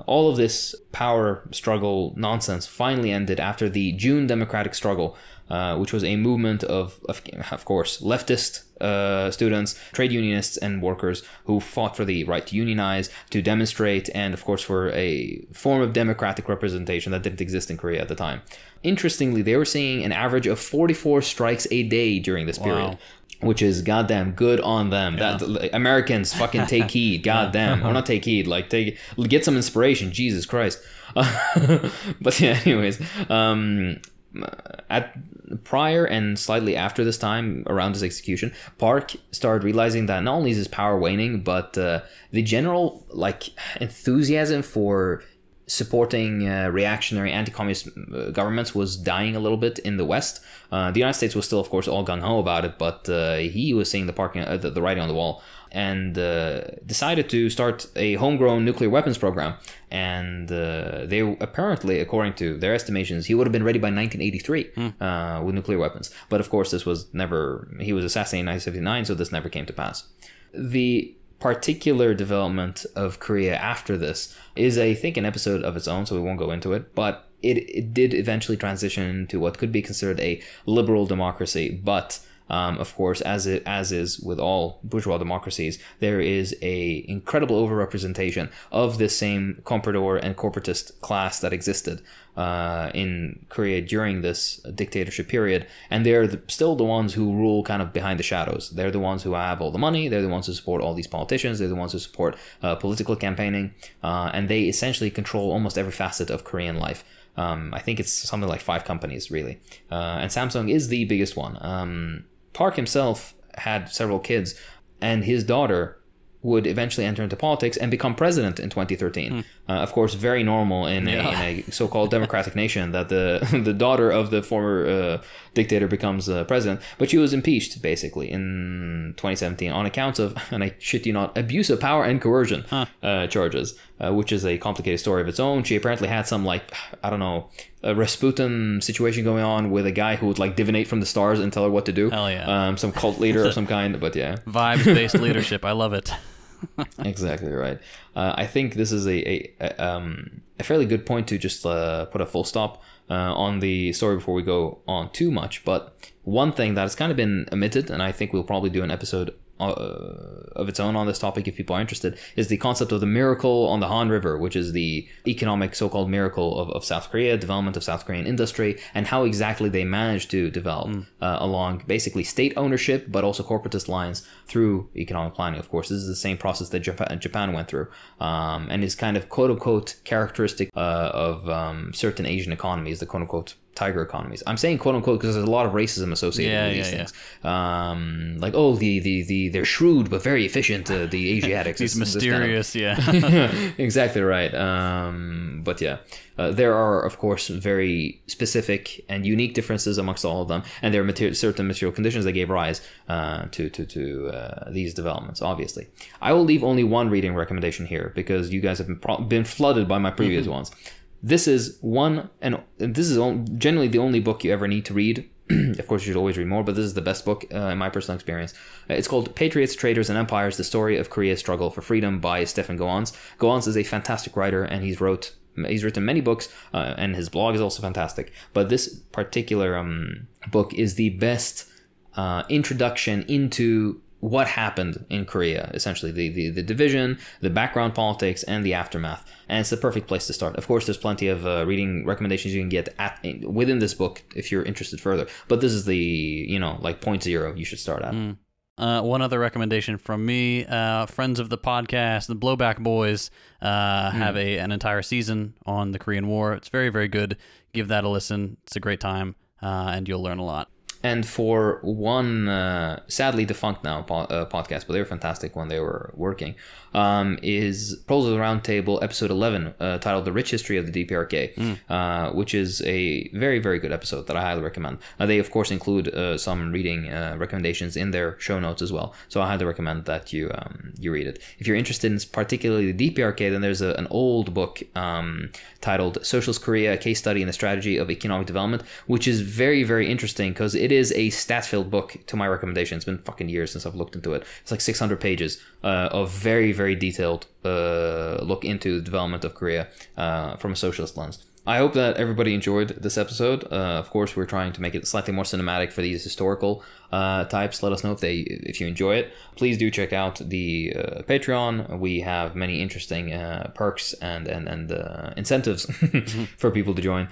All of this power struggle nonsense finally ended after the June Democratic Struggle, which was a movement of course, leftist students, trade unionists, and workers who fought for the right to unionize, to demonstrate, and of course for a form of democratic representation that didn't exist in Korea at the time. Interestingly, they were seeing an average of 44 strikes a day during this period. Which is goddamn good on them. Yeah. That Americans fucking take heed. Goddamn, or not take heed. Like get some inspiration. Jesus Christ. But yeah, anyways, prior and slightly after this time, around his execution, Park started realizing that not only is his power waning, but the general enthusiasm for supporting reactionary anti-communist governments was dying a little bit in the West. The United States was still, of course, all gung-ho about it, but he was seeing the writing on the wall, and decided to start a homegrown nuclear weapons program. And they apparently, according to their estimations, he would have been ready by 1983 with nuclear weapons. But of course, he was assassinated in 1979, so this never came to pass. The particular development of Korea after this is, I think, an episode of its own, so we won't go into it, but it did eventually transition to what could be considered a liberal democracy. But of course, as is with all bourgeois democracies, there is a incredible overrepresentation of this same comprador and corporatist class that existed in Korea during this dictatorship period, and they're still the ones who rule kind of behind the shadows. They're the ones who have all the money, they're the ones who support all these politicians, they're the ones who support political campaigning, and they essentially control almost every facet of Korean life. I think it's something like 5 companies, really, and Samsung is the biggest one. Park himself had several kids, and his daughter would eventually enter into politics and become president in 2013. Of course, very normal in a so-called democratic nation that the daughter of the former dictator becomes president. But she was impeached, basically, in 2017 on account of, and I shit you not, abuse of power and coercion charges, which is a complicated story of its own. She apparently had some, a Rasputin situation going on with a guy who would divinate from the stars and tell her what to do. Hell yeah. Some cult leader of some kind, but yeah. Vibes-based leadership. I love it. Exactly right. I think this is a fairly good point to just put a full stop on the story before we go on too much. But one thing that has kind of been omitted, and I think we'll probably do an episode of its own on this topic if people are interested, is the concept of the miracle on the Han River, which is the economic so-called miracle of South Korea, development of South Korean industry, and how exactly they managed to develop along basically state ownership, but also corporatist lines through economic planning. Of course, this is the same process that Japan went through, and is kind of quote-unquote characteristic of certain Asian economies, the quote-unquote tiger economies. I'm saying quote unquote because there's a lot of racism associated with these things. They're shrewd but very efficient. The Asiatics, these mysterious, exactly right. But yeah, there are of course very specific and unique differences amongst all of them, and there are certain material conditions that gave rise to these developments. Obviously, I will leave only one reading recommendation here because you guys have been flooded by my previous ones. This is generally the only book you ever need to read. Of course, you should always read more, but this is the best book in my personal experience. It's called Patriots, Traitors, and Empires, The Story of Korea's Struggle for Freedom by Stefan Goans. Goans is a fantastic writer, and he's written many books, and his blog is also fantastic. But this particular book is the best introduction into what happened in Korea, essentially the division, the background politics, and the aftermath. And it's the perfect place to start. Of course, there's plenty of reading recommendations you can get within this book if you're interested further. But this is the, point zero you should start at. One other recommendation from me, friends of the podcast, the Blowback Boys, have an entire season on the Korean War. It's very, very good. Give that a listen. It's a great time, and you'll learn a lot. And for one sadly defunct now podcast, but they were fantastic when they were working, is Proles of the Round Table episode 11, titled The Rich History of the DPRK, which is a very, very good episode that I highly recommend. They, of course, include some reading recommendations in their show notes as well, so I highly recommend that you read it. If you're interested in particularly the DPRK, then there's an old book titled Socialist Korea, a Case Study in the Strategy of Economic Development, which is very, very interesting because it is a stat-filled book to my recommendation. It's been fucking years since I've looked into it. It's like 600 pages of very, very detailed look into the development of Korea from a socialist lens. I hope that everybody enjoyed this episode. Of course, we're trying to make it slightly more cinematic for these historical types. Let us know if you enjoy it. Please do check out the Patreon. We have many interesting perks and incentives for people to join.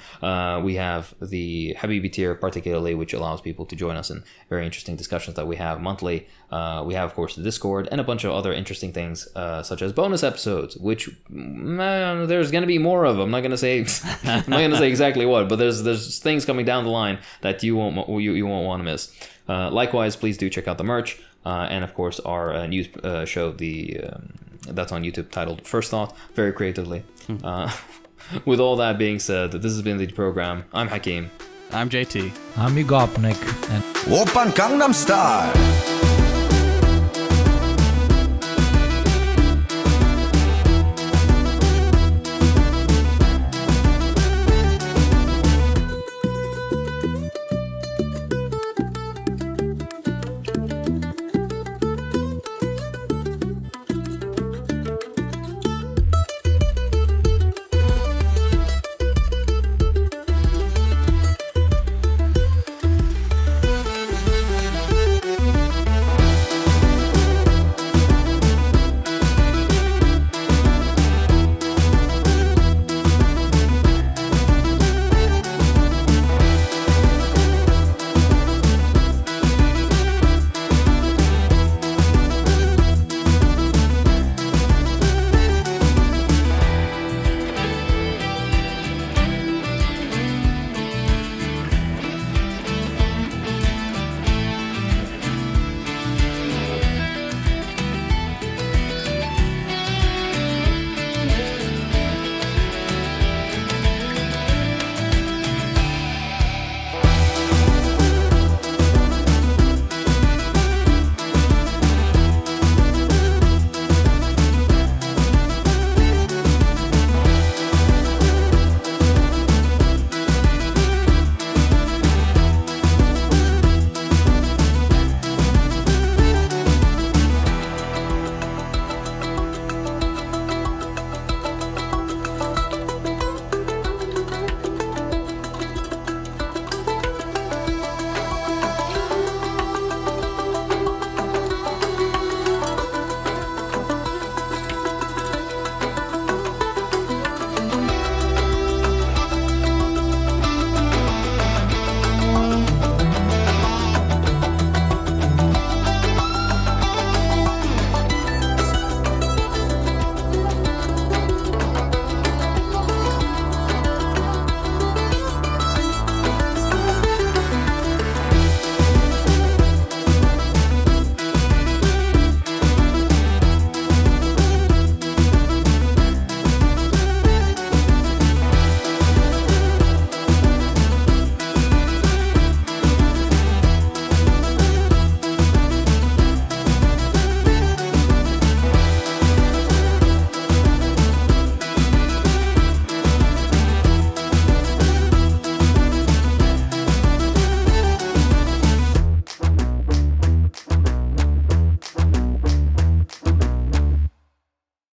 We have the Habibi tier particularly, which allows people to join us in very interesting discussions that we have monthly. We have, of course, the Discord and a bunch of other interesting things, such as bonus episodes, which there's going to be more of. I'm not going to say exactly what, but there's things coming down the line that you won't want to miss. Likewise, please do check out the merch, and of course our news show, that's on YouTube, titled First Thought, very creatively. With all that being said, this has been the Deprogram. I'm Hakeem. I'm JT. I'm Igopnik. Oppan Gangnam Style.